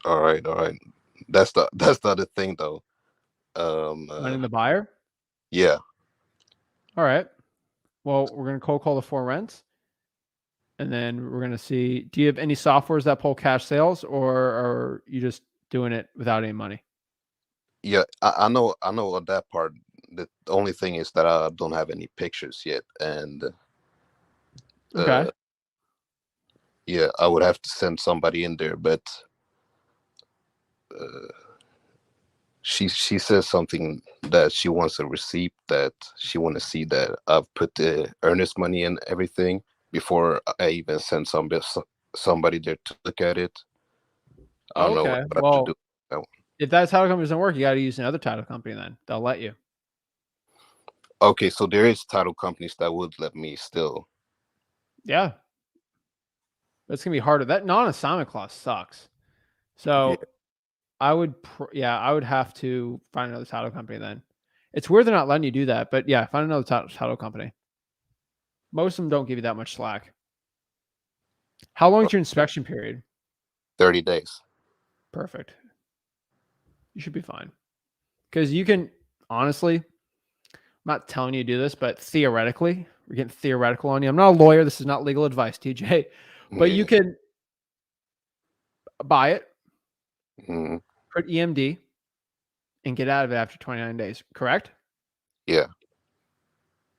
All right. That's the other thing though. Finding the buyer. Yeah. All right. Well, we're gonna cold call the 4 rents, and then we're gonna see. Do you have any softwares that pull cash sales, or are you just doing it without any money? Yeah, I know on that part. The only thing is that I don't have any pictures yet, and Okay. yeah, I would have to send somebody in there, but she says something that she wants a receipt, that she want to see that I've put the earnest money and everything before I even send somebody there to look at it. I don't know Okay. what I should do. Well, That one. if that title company doesn't work, you got to use another title company. Then they'll let you. Okay, so there is title companies that would let me still. Yeah, that's gonna be harder. That non-assignment clause sucks. So Yeah. I would, I would have to find another title company then. It's weird they're not letting you do that, but yeah, find another title company. Most of them don't give you that much slack. How long is your inspection period? 30 days. Perfect. You should be fine. Because you can, honestly, I'm not telling you to do this, but theoretically, we're getting theoretical on you. I'm not a lawyer. This is not legal advice, TJ. But you Yeah. can buy it, Mhm. put EMD, and get out of it after 29 days, correct? Yeah.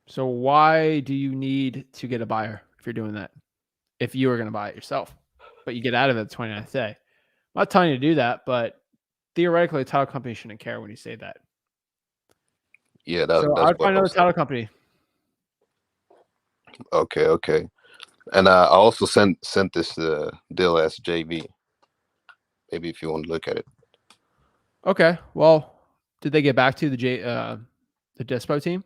So why do you need to get a buyer if you're doing that? If you were going to buy it yourself, but you get out of it the 29th day. I'm not telling you to do that, but theoretically, a title company shouldn't care when you say that. Yeah, So that's I'd what find I another was title company. okay. And I also sent this deal as JV. Maybe if you want to look at it. Okay. Well, did they get back to the Dispo team?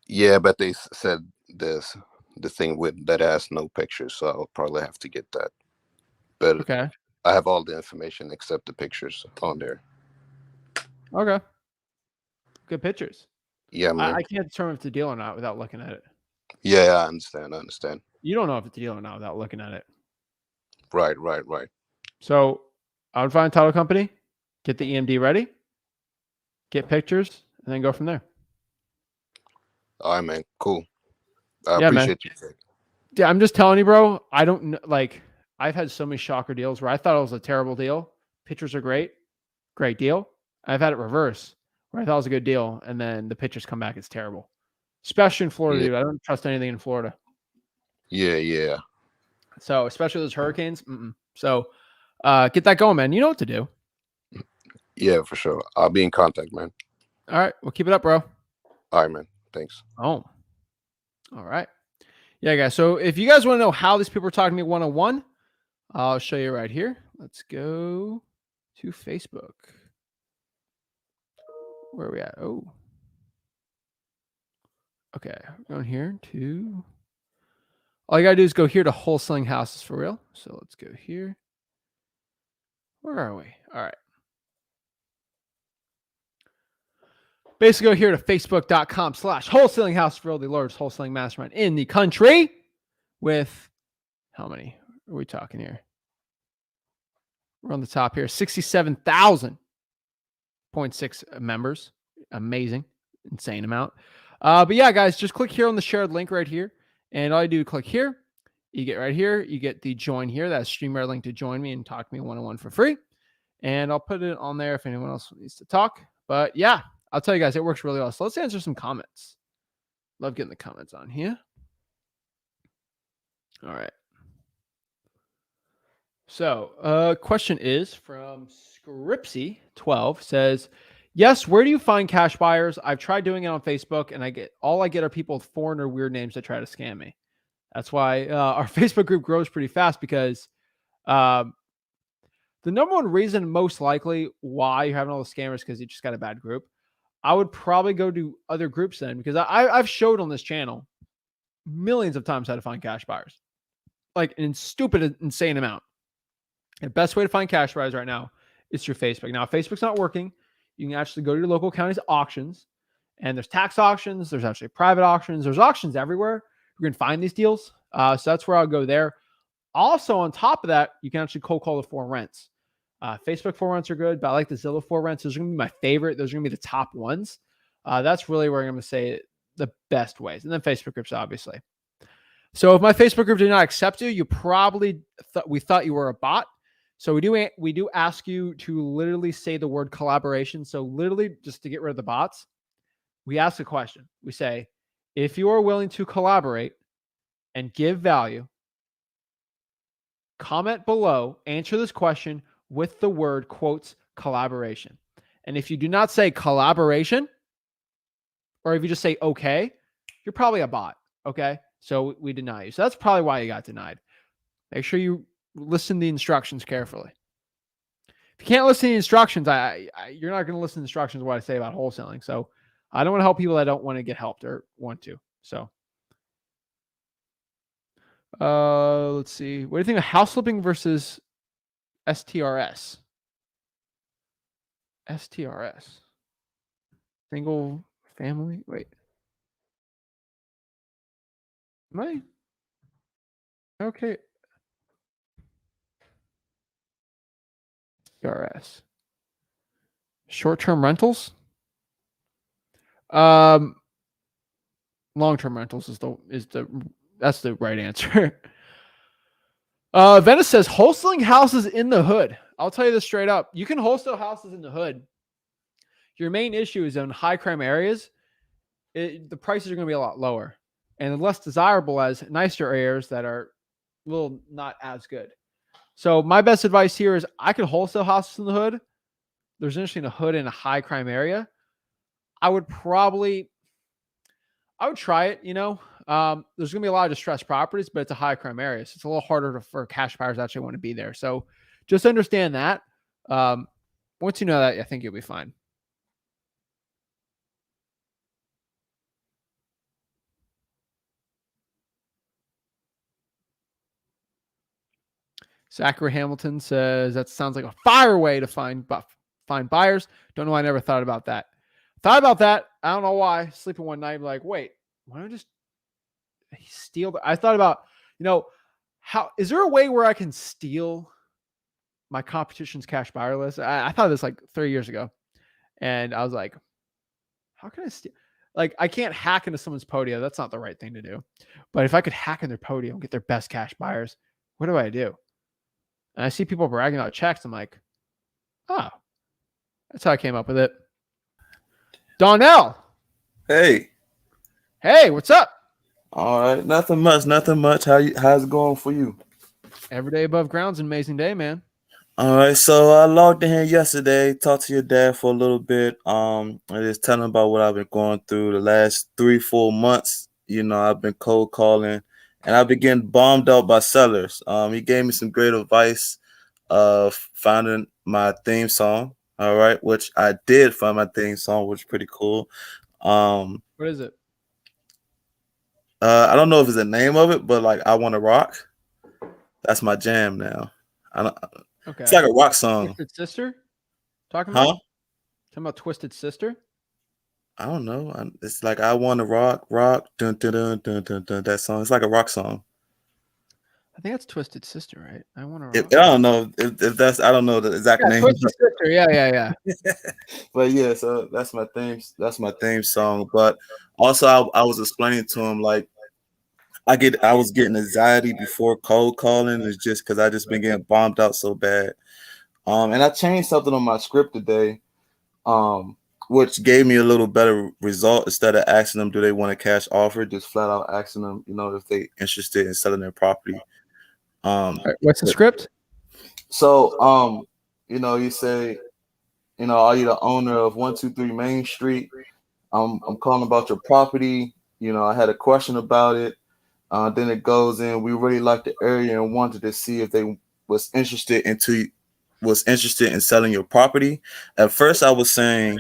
Yeah, but they said this the thing with that has no pictures, so I'll probably have to get that. But Okay. I have all the information except the pictures on there. Okay. Good pictures. Yeah, man. I can't determine if it's a deal or not without looking at it. Yeah, I understand. You don't know if it's a deal or not without looking at it. Right. So I would find a title company, get the EMD ready, get pictures, and then go from there. All right, man. Cool. I Yeah, man. appreciate you. Yeah, I'm just telling you, bro. I don't know. Like, I've had so many shocker deals where I thought it was a terrible deal. Pictures are great deal. I've had it reverse where I thought it was a good deal, and then the pictures come back it's terrible. Especially in Florida, Yeah. dude. I don't trust anything in Florida. Yeah. So, especially those hurricanes. So, get that going, man. You know what to do. Yeah, for sure. I'll be in contact, man. All right. Well, keep it up, bro. All right, man. Thanks. Oh, all right. Yeah, guys. So, if you guys want to know how these people are talking to me one-on-one, I'll show you right here. Let's go to Facebook. Where are we at? Oh. Okay. We're going here to. All you got to do is go here to Wholesaling Houses for Real. So let's go here. Where are we? All right. Basically, go here to facebook.com/wholesaling house for real, the largest wholesaling mastermind in the country with how many are we talking here? We're on the top here, 67,000.6 members. Amazing. Insane amount. But yeah, guys, just click here on the shared link right here. And all you do, click here. You get right here. You get the join here. That's StreamYard link to join me and talk to me one-on-one for free. And I'll put it on there if anyone else needs to talk. But yeah, I'll tell you guys, it works really well. So let's answer some comments. Love getting the comments on here. All right. So, question is from Scripsy12 says, yes, where do you find cash buyers? I've tried doing it on Facebook and I get are people with foreign or weird names that try to scam me. That's why our Facebook group grows pretty fast because the number one reason most likely why you're having all the scammers because you just got a bad group. I would probably go to other groups then because I've showed on this channel millions of times how to find cash buyers, like an stupid, insane amount. The best way to find cash buyers right now is through Facebook. Now, if Facebook's not working, you can actually go to your local county's auctions, and there's tax auctions. There's actually private auctions. There's auctions everywhere. You can find these deals. So that's where I'll go there. Also, on top of that, you can actually cold call the for rents. Facebook for rents are good, but I like the Zillow for rents. Those are going to be my favorite. Those are going to be the top ones. That's really where I'm going to say the best ways. And then Facebook groups, obviously. So if my Facebook group did not accept you, you probably we thought you were a bot. So we do ask you to literally say the word collaboration. So literally just to get rid of the bots, we ask a question. We say, if you are willing to collaborate and give value, comment below, answer this question with the word quotes collaboration. And if you do not say collaboration, or if you just say okay, you're probably a bot. Okay. So we deny you. So that's probably why you got denied. Make sure you listen to the instructions carefully. If you can't listen to the instructions, you're not going to listen to the instructions of what I say about wholesaling. So I don't want to help people that don't want to get helped or want to. So let's see. What do you think of house flipping versus STRS? STRS. Single family? Wait. Am I? Okay. STRS. Short-term rentals? Long-term rentals that's the right answer. Venice says wholesaling houses in the hood. I'll tell you this straight up. You can wholesale houses in the hood. Your main issue is in high crime areas. The prices are going to be a lot lower and less desirable as nicer areas that are a little not as good. So my best advice here is I could wholesale houses in the hood. There's interesting a hood in a high crime area. I would try it, there's going to be a lot of distressed properties, but it's a high crime area. So it's a little harder for cash buyers to actually want to be there. So just understand that. Once you know that, I think you'll be fine. Zachary Hamilton says that sounds like a fire way to find buyers. Don't know why I never thought about that. Thought about that. I don't know why. Sleeping one night, like, wait, why don't I just steal? I thought about, how is there a way where I can steal my competition's cash buyer list? I thought of this like 3 years ago, and I was like, how can I steal? Like, I can't hack into someone's podium. That's not the right thing to do. But if I could hack in their podium and get their best cash buyers, what do I do? And I see people bragging about checks. I'm like, oh, that's how I came up with it. Donnell. Hey. Hey, what's up? All right. Nothing much. How's it going for you? Every day above ground's an amazing day, man. All right. So I logged in here yesterday, talked to your dad for a little bit. I just tell him about what I've been going through the last 3-4 months. I've been cold calling and I've been getting bombed out by sellers. He gave me some great advice of finding my theme song. All right, which I did find my theme song, which is pretty cool. What is it? I don't know if it's the name of it, but like I Want to Rock. That's my jam now. Okay. It's like a rock song. Twisted Sister? Talking about? Huh? Talking about Twisted Sister? I don't know. It's like I Want to Rock, dun, dun, dun, dun, dun, dun, that song. It's like a rock song. I think that's Twisted Sister, right? I Want I to. don't know if that's. I don't know the exact name. Twisted Sister. Yeah. But yeah, so that's my theme. That's my theme song. But also, I was explaining to him like I was getting anxiety before cold calling. It's just because I just been getting bombed out so bad. And I changed something on my script today, which gave me a little better result. Instead of asking them, do they want a cash offer? Just flat out asking them, if they interested in selling their property. Right, what's the script? So, you say, are you the owner of 123 Main Street? I'm calling about your property. I had a question about it. Then it goes in. We really liked the area and wanted to see if they was interested in selling your property. At first, I was saying,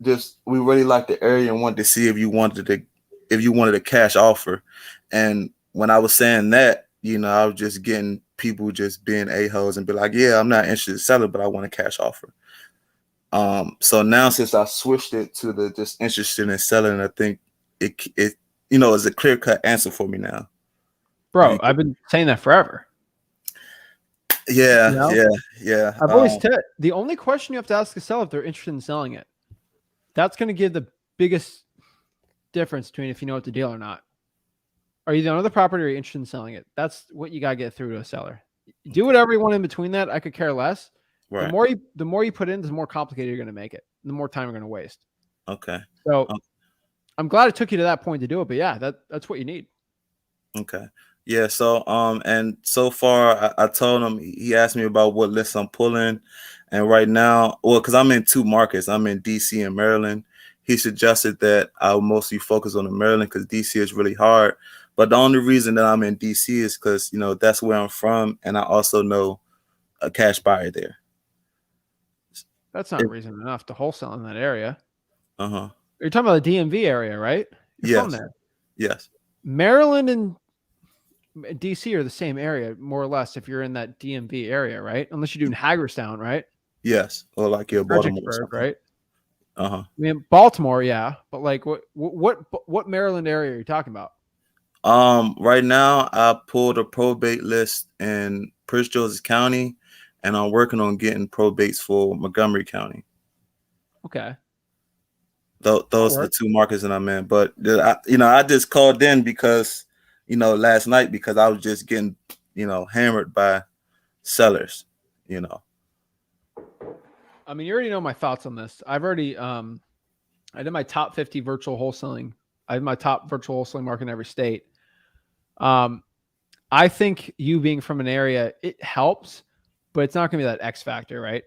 just we really liked the area and wanted to see if you wanted a cash offer. And when I was saying that, I was just getting people just being a-holes and be like, yeah, I'm not interested in selling, but I want a cash offer. So now since I switched it to the just interested in selling, I think it is a clear-cut answer for me now. Bro, I've been saying that forever. Yeah. I've always said the only question you have to ask a seller if they're interested in selling it. That's going to give the biggest difference between if you know what the deal or not. Are you the owner of the property or are you interested in selling it? That's what you got to get through to a seller. Do whatever you want in between that. I could care less. Right. The more you put in, the more complicated you're going to make it. The more time you're going to waste. Okay. So I'm glad it took you to that point to do it, but yeah, that's what you need. Okay. Yeah. So and so far I told him, he asked me about what lists I'm pulling, and right now, because I'm in 2 markets, I'm in DC and Maryland. He suggested that I'll mostly focus on the Maryland because DC is really hard. But the only reason that I'm in DC is because that's where I'm from, and I also know a cash buyer there. That's not reason enough to wholesale in that area. Uh-huh. You're talking about the DMV area, right? You're Yes. from there. Yes. Maryland and DC are the same area, more or less, if you're in that DMV area, right? Unless you're doing Hagerstown, right? Yes. Or like your Baltimore or Fredericksburg, something. right? Uh-huh. I mean, Baltimore, yeah, but like, what Maryland area are you talking about? Right now I pulled a probate list in Prince George's County, and I'm working on getting probates for Montgomery County. Okay. Those are the two markets that I'm in. But I just called in because, last night, because I was just getting, hammered by sellers, I mean, you already know my thoughts on this. I've already, I did my top 50 virtual wholesaling. I did my top virtual wholesaling market in every state. I think you being from an area, it helps, but it's not going to be that X factor, right?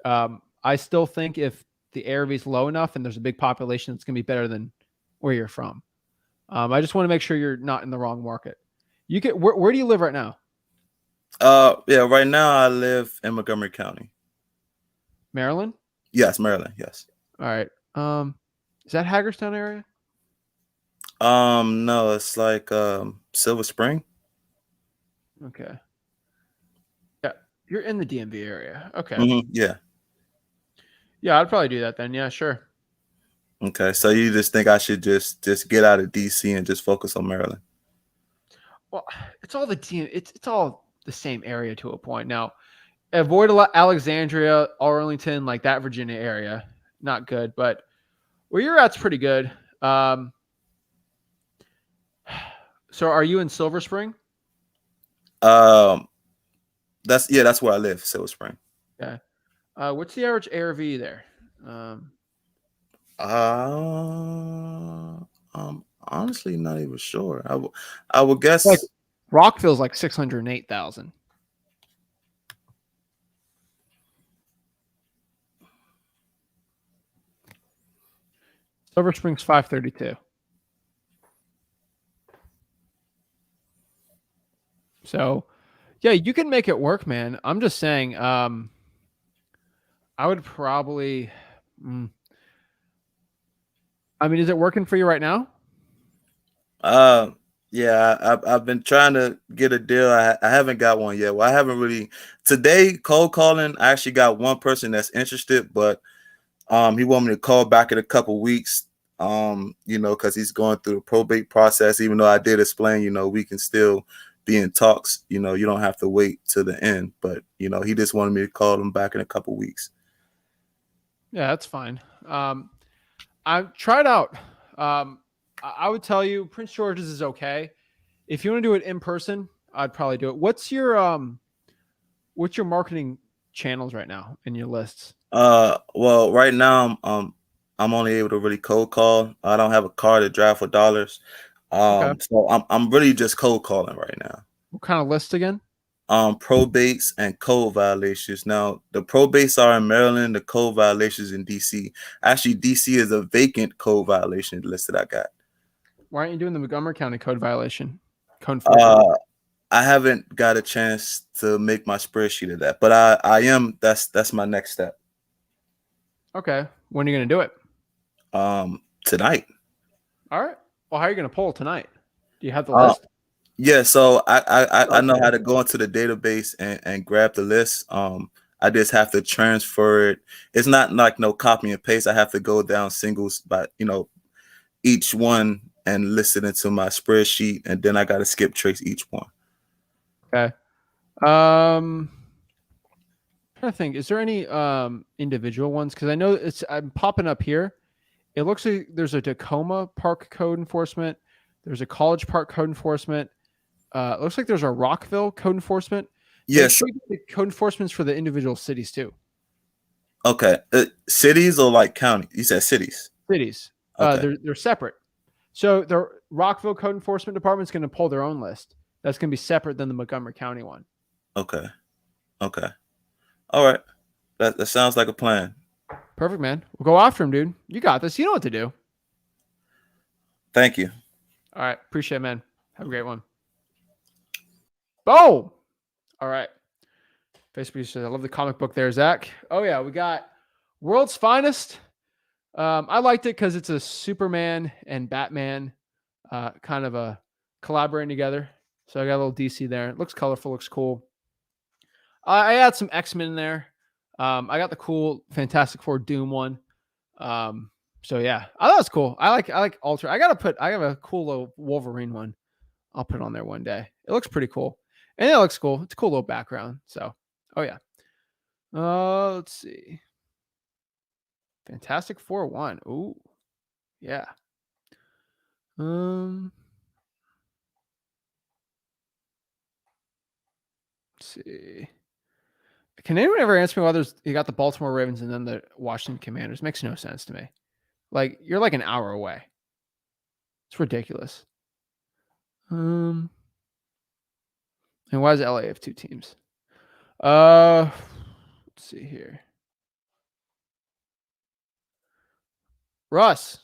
I still think if the ARV is low enough and there's a big population, it's going to be better than where you're from. I just want to make sure you're not in the wrong market. You can, where do you live right now? Yeah, right now I live in Montgomery County. Maryland? Yes, Maryland. Yes. All right. Is that Hagerstown area? No, it's like Silver Spring. Okay. Yeah, you're in the DMV area. Okay. Mm-hmm. Yeah. Yeah, I'd probably do that then. Yeah, sure. Okay, so you just think I should just get out of DC and just focus on Maryland? Well, it's all it's all the same area to a point. Now, avoid Alexandria, Arlington, like that Virginia area. Not good, but where you're at's pretty good. So are you in Silver Spring? That's where I live, Silver Spring. Yeah. What's the average ARV there? I'm honestly not even sure. I would guess like Rockville's like 608,000. Silver Spring's 532. So, yeah, you can make it work, man. I'm just saying, I would probably. I mean, is it working for you right now? Yeah, I've been trying to get a deal. I haven't got one yet. Well, I haven't really. Today, cold calling, I actually got one person that's interested, but he wanted me to call back in a couple weeks. Because he's going through the probate process. Even though I did explain, we can still be in talks. You don't have to wait to the end. But he just wanted me to call him back in a couple weeks. Yeah, that's fine. I've tried out. I would tell you Prince George's is okay. If you want to do it in person, I'd probably do it. What's your marketing channels right now in your lists? Well, right now I'm only able to really cold call. I don't have a car to drive for dollars. Okay. So I'm really just cold calling right now. What kind of list again? Probates and code violations. Now, the probates are in Maryland, the code violations in DC. Actually, DC is a vacant code violation list that I got. Why aren't you doing the Montgomery County code violation? Code I haven't got a chance to make my spreadsheet of that, but I am. That's my next step. Okay. When are you going to do it? Tonight. All right. Well, how are you going to poll tonight? Do you have the list? Yeah, so I know how to go into the database and grab the list. I just have to transfer it. It's not like no copy and paste. I have to go down singles by each one and list it into my spreadsheet, and then I got to skip trace each one. Okay. I'm trying to think. Is there any individual ones? Because I know I'm popping up here. It looks like there's a Tacoma Park code enforcement. There's a College Park code enforcement. It looks like there's a Rockville code enforcement. Yes. The code enforcements for the individual cities too. Okay. Cities or like county? You said cities. Cities. Okay. They're separate. So the Rockville code enforcement department is going to pull their own list. That's going to be separate than the Montgomery County one. Okay. All right. That sounds like a plan. Perfect, man. We'll go after him, dude. You got this. You know what to do. Thank you. All right. Appreciate it, man. Have a great one. Boom. All right. Facebook says, I love the comic book there, Zach. Oh, yeah. We got World's Finest. I liked it because it's a Superman and Batman kind of a collaborating together. So I got a little DC there. It looks colorful, looks cool. I had some X-Men in there. I got the cool Fantastic Four Doom one. So yeah, I thought it was cool. I like Ultra. I have a cool little Wolverine one. I'll put it on there one day. It looks pretty cool. And it looks cool. It's a cool little background. So, oh yeah. Let's see. Fantastic Four 1. Ooh. Yeah. Let's see. Can anyone ever answer me why you got the Baltimore Ravens and then the Washington Commanders? Makes no sense to me. Like, you're like an hour away. It's ridiculous. And why does LA have two teams? Let's see here. Russ.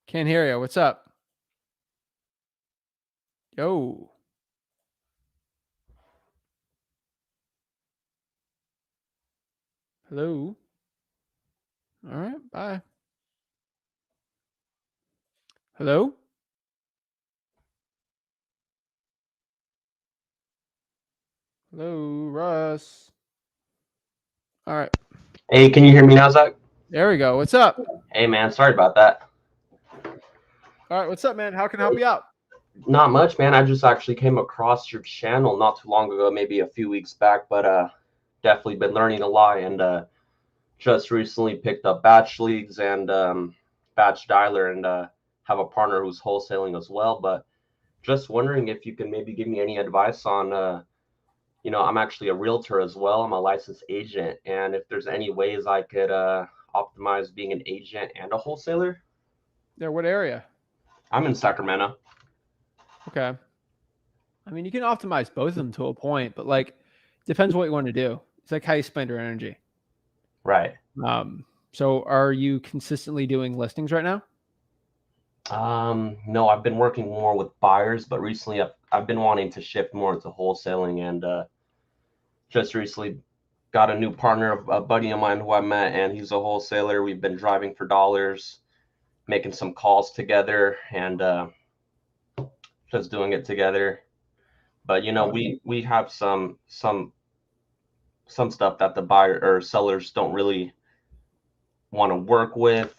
Can't hear you. What's up? Yo. Hello. All right. Bye. Hello. Hello, Russ. All right. Hey, can you hear me now, Zach? There we go. What's up? Hey, man, sorry about that. All right. What's up, man? How can I help you out? Not much, man. I just actually came across your channel not too long ago, maybe a few weeks back, but definitely been learning a lot, and just recently picked up batch leagues and batch dialer, and have a partner who's wholesaling as well. But just wondering if you can maybe give me any advice on I'm actually a realtor as well. I'm a licensed agent, and if there's any ways I could optimize being an agent and a wholesaler. Yeah, what area? I'm in Sacramento. Okay. I mean, you can optimize both of them to a point, but like, depends what you want to do. It's like how you spend your energy. Right. So are you consistently doing listings right now? No, I've been working more with buyers, but recently I've been wanting to shift more into wholesaling, and just recently got a new partner, a buddy of mine who I met, and he's a wholesaler. We've been driving for dollars, making some calls together, and just doing it together. But we have some stuff that the buyer or sellers don't really want to work with.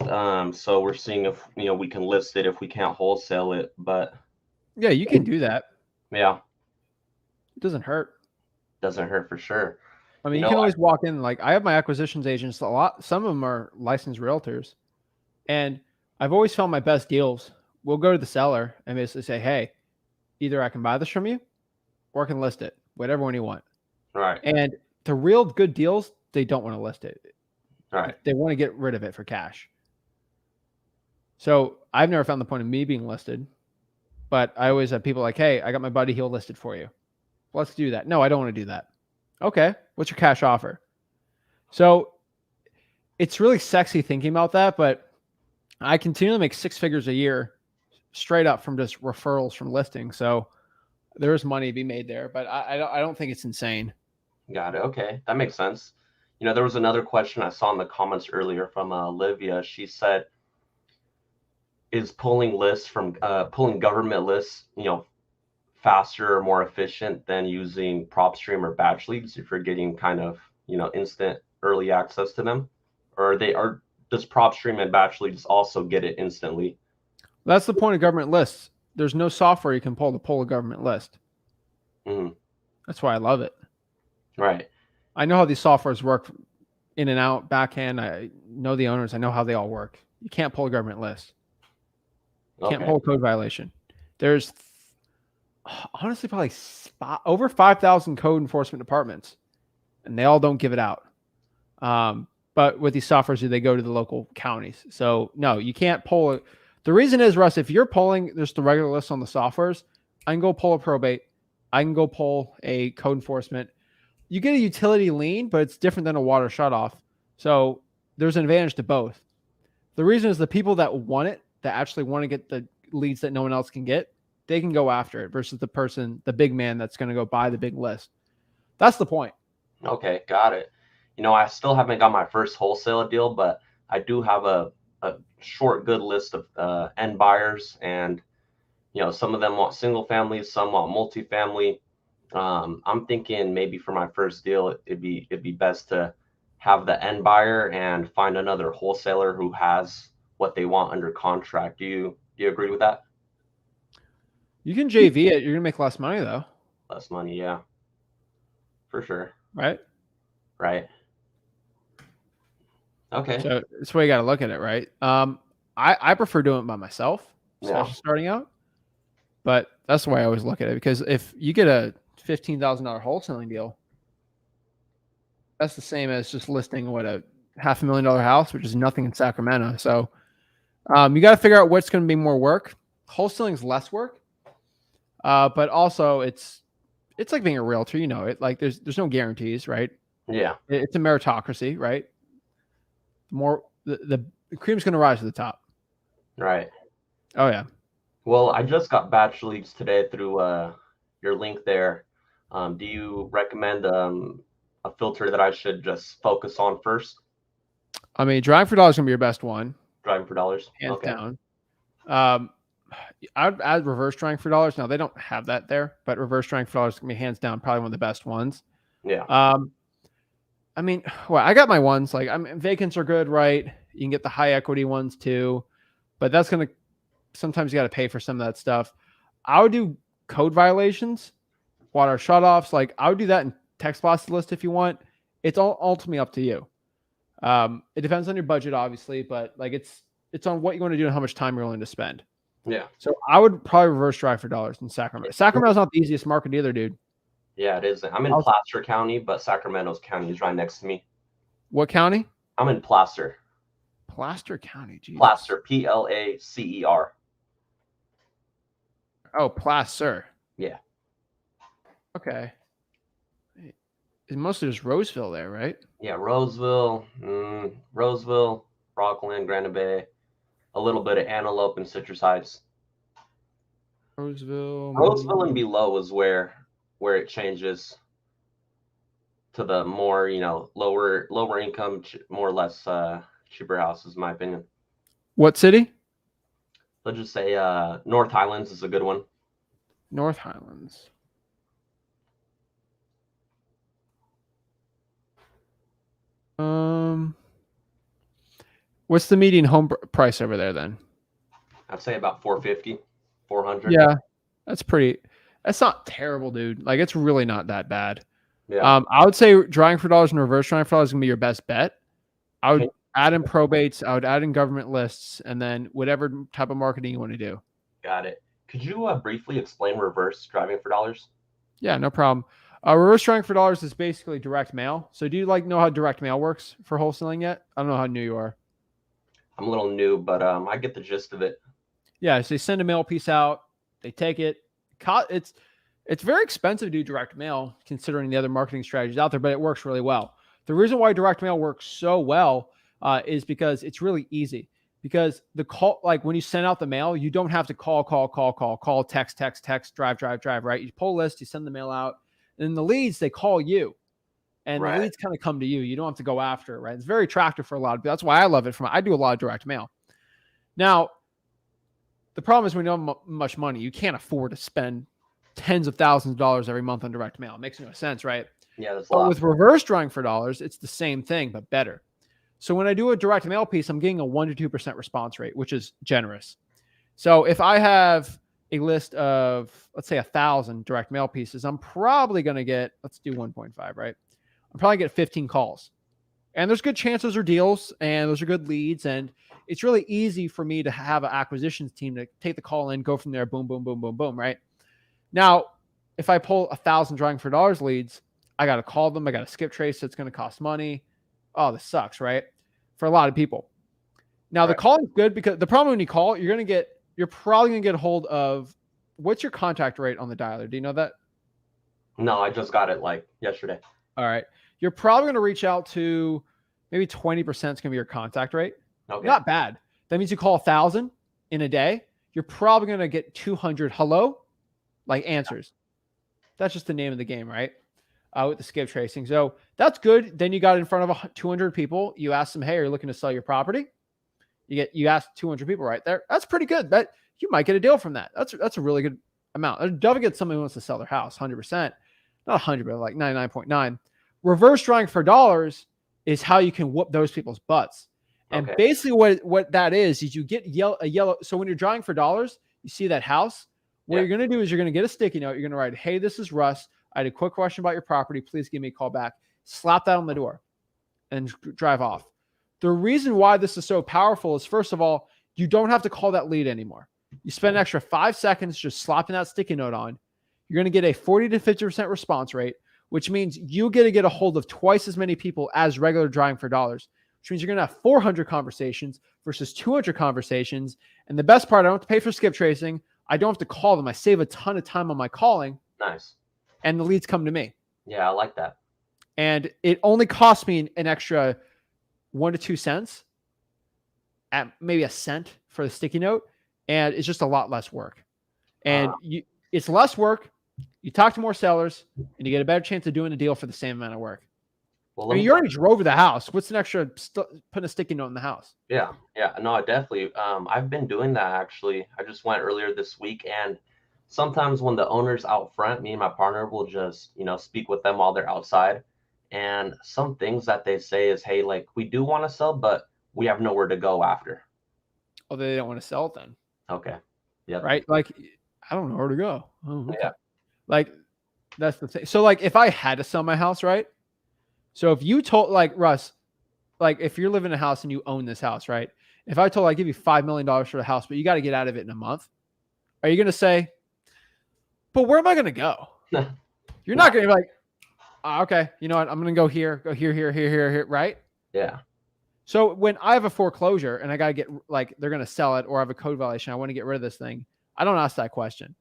So we're seeing if we can list it if we can't wholesale it. But yeah, you can do that. Yeah, it doesn't hurt. Doesn't hurt for sure. I mean, you can always walk in. Like, I have my acquisitions agents a lot. Some of them are licensed realtors, and I've always found my best deals. We'll go to the seller and basically say, hey, either I can buy this from you or I can list it, whatever one you want. Right. And the real good deals, they don't want to list it. Right. They want to get rid of it for cash. So I've never found the point of me being listed, but I always have people like, hey, I got my buddy, he'll list it for you. Let's do that. No, I don't want to do that. Okay. What's your cash offer? So it's really sexy thinking about that, but I continually make 6 figures a year straight up from just referrals from listings. So there is money to be made there, but I don't think it's insane. Got it. Okay. That makes sense. There was another question I saw in the comments earlier from Olivia. She said, is pulling government lists, faster or more efficient than using PropStream or batch leads if you're getting kind of, instant early access to them? Or does PropStream and batch leads also get it instantly? That's the point of government lists. There's no software you can pull to pull a government list. Mm-hmm. That's why I love it. Right. I know how these softwares work in and out, backhand. I know the owners. I know how they all work. You can't pull a government list. You can't pull a code violation. There's honestly probably over 5,000 code enforcement departments, and they all don't give it out. But with these softwares, they go to the local counties. So no, you can't pull it. The reason is, Russ, if you're pulling just the regular list on the softwares, I can go pull a probate. I can go pull a code enforcement. You get a utility lien, but it's different than a water shutoff. So there's an advantage to both. The reason is the people that want it, that actually want to get the leads that no one else can get, they can go after it versus the person, the big man that's going to go buy the big list. That's the point. Okay, got it. I still haven't got my first wholesale deal, but I do have a short, good list of end buyers, and some of them want single family, some want multifamily. I'm thinking maybe for my first deal, it'd be best to have the end buyer and find another wholesaler who has what they want under contract. Do you agree with that? You can JV it. You're going to make less money though. Less money, yeah, for sure. Right? Right. Okay. So that's the way you got to look at it, right? I prefer doing it by myself, especially starting out. But that's the way I always look at it, because if you get a $15,000 wholesaling deal, that's the same as just listing a $500,000 house, which is nothing in Sacramento. So you got to figure out what's going to be more work. Wholesaling is less work, but also it's like being a realtor. It like there's no guarantees, right? Yeah. It's a meritocracy, right? The cream's going to rise to the top. Right. Oh yeah. Well, I just got batch leads today through your link there. Do you recommend a filter that I should just focus on first? I mean, driving for dollars is going to be your best one. Driving for dollars? Hands down. I'd add reverse driving for dollars. Now, they don't have that there, but reverse driving for dollars is going to be hands down probably one of the best ones. Yeah. I mean, I got my ones. Like, vacants are good, right? You can get the high equity ones too, but that's going to, sometimes you got to pay for some of that stuff. I would do code violations, water shutoffs. Like, I would do that in text blast list if you want. It's all ultimately up to you. It depends on your budget, obviously, but like it's on what you want to do and how much time you're willing to spend. Yeah. So I would probably reverse drive for dollars in Sacramento. Sacramento's not the easiest market either, dude. Yeah, it isn't. I'm in Placer County, but Sacramento's county is right next to me. What county? I'm in Placer. Placer County, geez. Placer, Placer. Oh, Placer. Yeah. Okay. It's mostly just Roseville there, right? Yeah, Roseville, Rockland, Granite Bay, a little bit of Antelope and Citrus Heights. Roseville and below is where it changes to the more, lower income, more or less cheaper houses, in my opinion. What city? Let's just say North Highlands is a good one. North Highlands. What's the median home price over there then? I'd say about 450, 400. Yeah, that's not terrible, dude. Like, it's really not that bad. Yeah. I would say driving for dollars and reverse driving for dollars is gonna be your best bet. I would add in probates, I would add in government lists, and then whatever type of marketing you want to do. Got it. Could you briefly explain reverse driving for dollars? Yeah, no problem. Reverse driving for dollars is basically direct mail. So do you know how direct mail works for wholesaling yet? I don't know how new you are. I'm a little new, but I get the gist of it. Yeah, so they send a mail piece out, they take it. It's very expensive to do direct mail considering the other marketing strategies out there, but it works really well. The reason why direct mail works so well is because it's really easy. Because the call, like when you send out the mail, you don't have to call, text, drive, right? You pull a list, you send the mail out, and then the leads, they call you. And the leads kind of come to you. You don't have to go after it, right? It's very attractive for a lot of people. That's why I love it. I do a lot of direct mail. Now, the problem is when you don't have much money, you can't afford to spend tens of thousands of dollars every month on direct mail. It makes no sense, right? Yeah, that's a lot. lot. With reverse drawing for dollars, it's the same thing, but better. So when I do a direct mail piece, I'm getting a 1% to 2% response rate, which is generous. So if I have a list of, let's say, 1,000 direct mail pieces, I'm probably going to get, let's do 1.5, right? I'm probably get 15 calls. And there's good chances those are deals and those are good leads. And it's really easy for me to have an acquisitions team to take the call in, go from there, boom, boom, boom, boom, boom, right? Now, if I pull 1,000 drawing for dollars leads, I got to call them. I got to skip trace. It's going to cost money. Oh, this sucks, right? For a lot of people. Now, the call is good because the problem when you call, you're probably going to get a hold of, what's your contact rate on the dialer? Do you know that? No, I just got it like yesterday. All right. You're probably going to reach out to maybe 20% is going to be your contact rate. Okay. Not bad. That means you call 1,000 in a day. You're probably going to get 200 hello like answers. That's just the name of the game, right? With the skip tracing. So that's good. Then you got in front of 200 people. You ask them, hey, are you looking to sell your property? You ask 200 people right there. That's pretty good. That you might get a deal from that. That's a really good amount. Definitely get somebody who wants to sell their house, 100%. Not 100, but like 99.9. Reverse drawing for dollars is how you can whoop those people's butts. And Okay. basically what that is you get a yellow. So when you're drawing for dollars, you see that house. What you're going to do is you're going to get a sticky note. You're going to write, hey, this is Russ. I had a quick question about your property. Please give me a call back. Slap that on the door and drive off. The reason why this is so powerful is, first of all, you don't have to call that lead anymore. You spend an extra 5 seconds just slapping that sticky note on. You're going to get a 40 to 50% response rate, which means you get a hold of twice as many people as regular drawing for dollars, which means you're going to have 400 conversations versus 200 conversations. And the best part, I don't have to pay for skip tracing. I don't have to call them. I save a ton of time on my calling. Nice. And the leads come to me. Yeah, I like that. And it only costs me an extra 1 to 2 cents, at maybe a cent for the sticky note. And it's just a lot less work. And it's less work. You talk to more sellers and you get a better chance of doing a deal for the same amount of work. Well, I mean, you already drove to the house. What's an extra putting a sticky note in the house? Yeah. No, I definitely. I've been doing that actually. I just went earlier this week, and sometimes when the owner's out front, me and my partner will just, speak with them while they're outside. And some things that they say is, hey, like, we do want to sell, but we have nowhere to go after. Oh, they don't want to sell it then. Okay. Yeah. Right. Like, I don't know where to go. Oh, okay. Yeah. Like, that's the thing. So, like, if I had to sell my house, right? So if you told, like, Russ, like, if you're living in a house and you own this house, right? If I told I give you $5 million for the house, but you got to get out of it in a month, are you going to say, but where am I going to go? You're not going to be like, okay, you know what? I'm going to go here, here, right? Yeah. So when I have a foreclosure and I got to get, like, they're going to sell it, or I have a code violation, I want to get rid of this thing, I don't ask that question.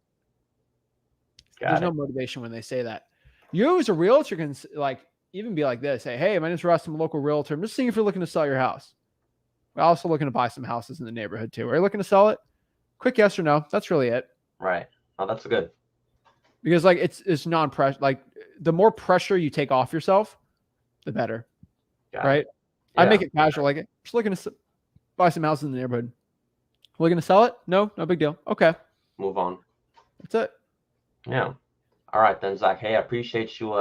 There's no motivation when they say that. You as a realtor can, like, even be like this. Hey, my name's Russ. I'm a local realtor. I'm just seeing if you're looking to sell your house. We're also looking to buy some houses in the neighborhood too. Are you looking to sell it? Quick yes or no. That's really it. Right. Oh, that's good. Because, like, it's non-pressure. Like, the more pressure you take off yourself, the better. Right? Yeah. I make it casual. Like, just looking to buy some houses in the neighborhood. Looking to sell it? No big deal. Okay. Move on. That's it. Yeah. All right then, Zach. Hey, I appreciate you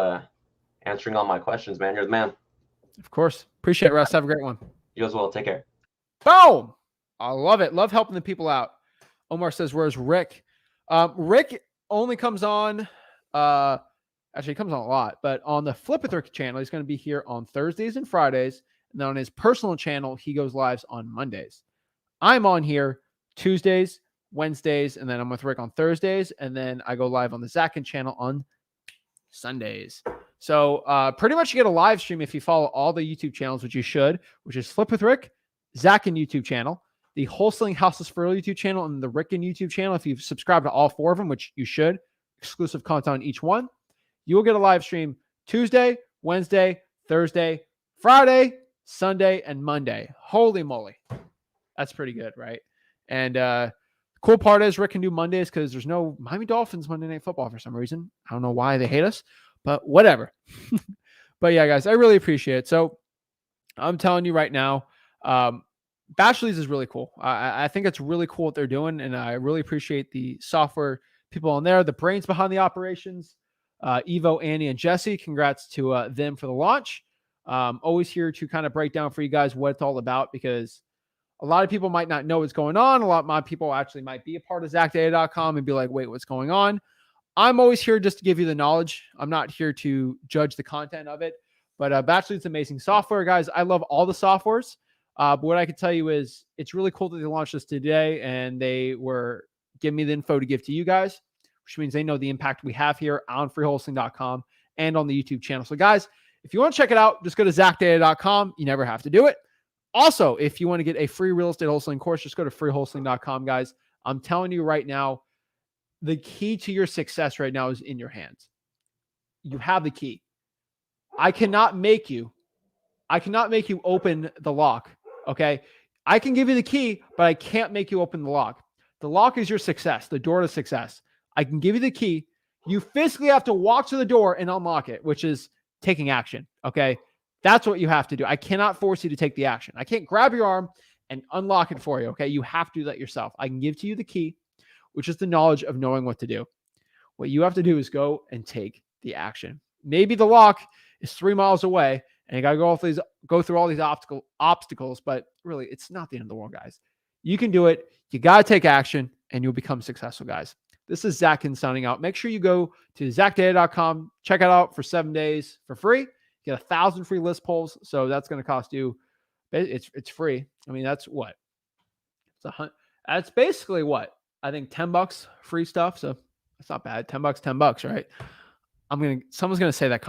answering all my questions, man. You're the man. Of course. Appreciate it, Russ. Have a great one. You as well. Take care. Boom. I love it. Love helping the people out. Omar says, where's Rick? Rick only comes on, actually he comes on a lot, but on the Flip with Rick channel, he's going to be here on Thursdays and Fridays. And then on his personal channel, he goes lives on Mondays. I'm on here Tuesdays, Wednesdays, and then I'm with Rick on Thursdays. And then I go live on the Zachin channel on Sundays. So pretty much you get a live stream if you follow all the YouTube channels, which you should, which is Flip with Rick, Zachin YouTube channel, the Wholesaling Houses for Real YouTube channel, and the Rick and YouTube channel. If you've subscribed to all 4 of them, which you should, exclusive content on each one, you will get a live stream Tuesday, Wednesday, Thursday, Friday, Sunday, and Monday. Holy moly. That's pretty good, right? And cool part is Rick can do Mondays because there's no Miami Dolphins Monday Night Football for some reason. I don't know why they hate us, but whatever. But yeah, guys, I really appreciate it. So I'm telling you right now, Batch Leads is really cool. I think it's really cool what they're doing, and I really appreciate the software people on there, the brains behind the operations, Evo, Annie, and Jesse. Congrats to them for the launch. Always here to kind of break down for you guys what it's all about, because a lot of people might not know what's going on. A lot of my people actually might be a part of ZachData.com and be like, wait, what's going on? I'm always here just to give you the knowledge. I'm not here to judge the content of it. But Batch Leads is amazing software, guys. I love all the softwares. But what I can tell you is it's really cool that they launched this today, and they were giving me the info to give to you guys, which means they know the impact we have here on freewholesaling.com and on the YouTube channel. So, guys, if you want to check it out, just go to ZachData.com. You never have to do it. Also, if you want to get a free real estate wholesaling course, just go to freewholesaling.com, guys. I'm telling you right now, the key to your success right now is in your hands. You have the key. I cannot make you open the lock. Okay. I can give you the key, but I can't make you open the lock. The lock is your success, the door to success. I can give you the key. You physically have to walk to the door and unlock it, which is taking action. Okay. That's what you have to do. I cannot force you to take the action. I can't grab your arm and unlock it for you. Okay. You have to do that yourself. I can give to you the key, which is the knowledge of knowing what to do. What you have to do is go and take the action. Maybe the lock is 3 miles away and you got to go through all these obstacles, but really it's not the end of the world, guys. You can do it. You got to take action and you'll become successful, guys. This is Zach Ginn signing out. Make sure you go to zachdata.com. Check it out for 7 days for free. Get 1,000 free list polls. So that's going to cost you. It's free. I mean, that's what? That's basically what? I think $10 free stuff. So it's not bad. $10, right? Someone's going to say that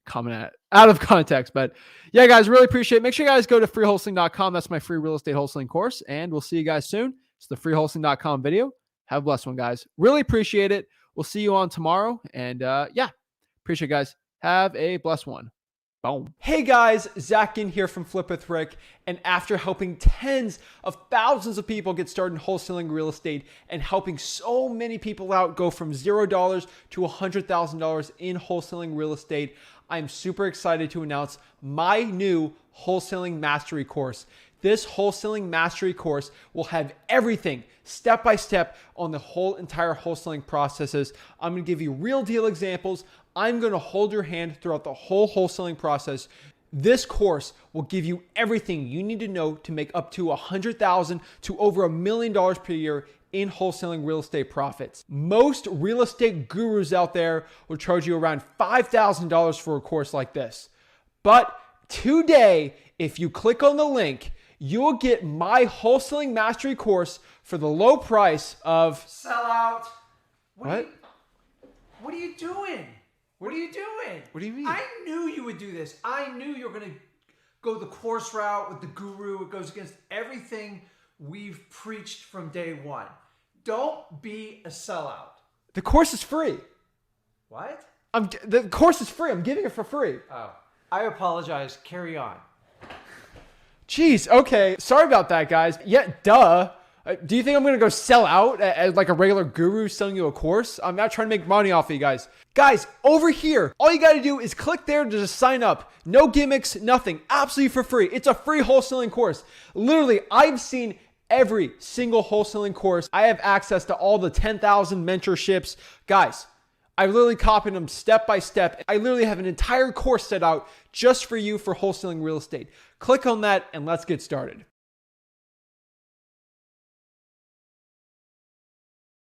comment out of context, but yeah, guys, really appreciate it. Make sure you guys go to freewholesaling.com. That's my free real estate wholesaling course. And we'll see you guys soon. It's the freewholesaling.com video. Have a blessed one, guys. Really appreciate it. We'll see you on tomorrow. And yeah, appreciate it, guys. Have a blessed one. Boom. Hey guys, Zach Ginn here from Flip with Rick. And after helping tens of thousands of people get started in wholesaling real estate and helping so many people out go from $0 to $100,000 in wholesaling real estate, I'm super excited to announce my new wholesaling mastery course. This wholesaling mastery course will have everything step by step on the whole entire wholesaling processes. I'm going to give you real deal examples. I'm going to hold your hand throughout the whole wholesaling process. This course will give you everything you need to know to make up to $100,000 to over $1 million per year in wholesaling real estate profits. Most real estate gurus out there will charge you around $5,000 for a course like this. But today, if you click on the link, you'll get my wholesaling mastery course for the low price of sellout. What? What are you doing? What are you doing? What do you mean? I knew you would do this. I knew you were going to go the course route with the guru. It goes against everything we've preached from day one. Don't be a sellout. The course is free. What? The course is free. I'm giving it for free. Oh, I apologize. Carry on. Jeez, okay. Sorry about that, guys. Yeah, duh. Do you think I'm going to go sell out as like a regular guru selling you a course? I'm not trying to make money off of you guys. Guys, over here, all you got to do is click there to just sign up. No gimmicks, nothing. Absolutely for free. It's a free wholesaling course. Literally, I've seen every single wholesaling course. I have access to all the 10,000 mentorships. Guys, I literally copied them step by step. I literally have an entire course set out just for you for wholesaling real estate. Click on that and let's get started.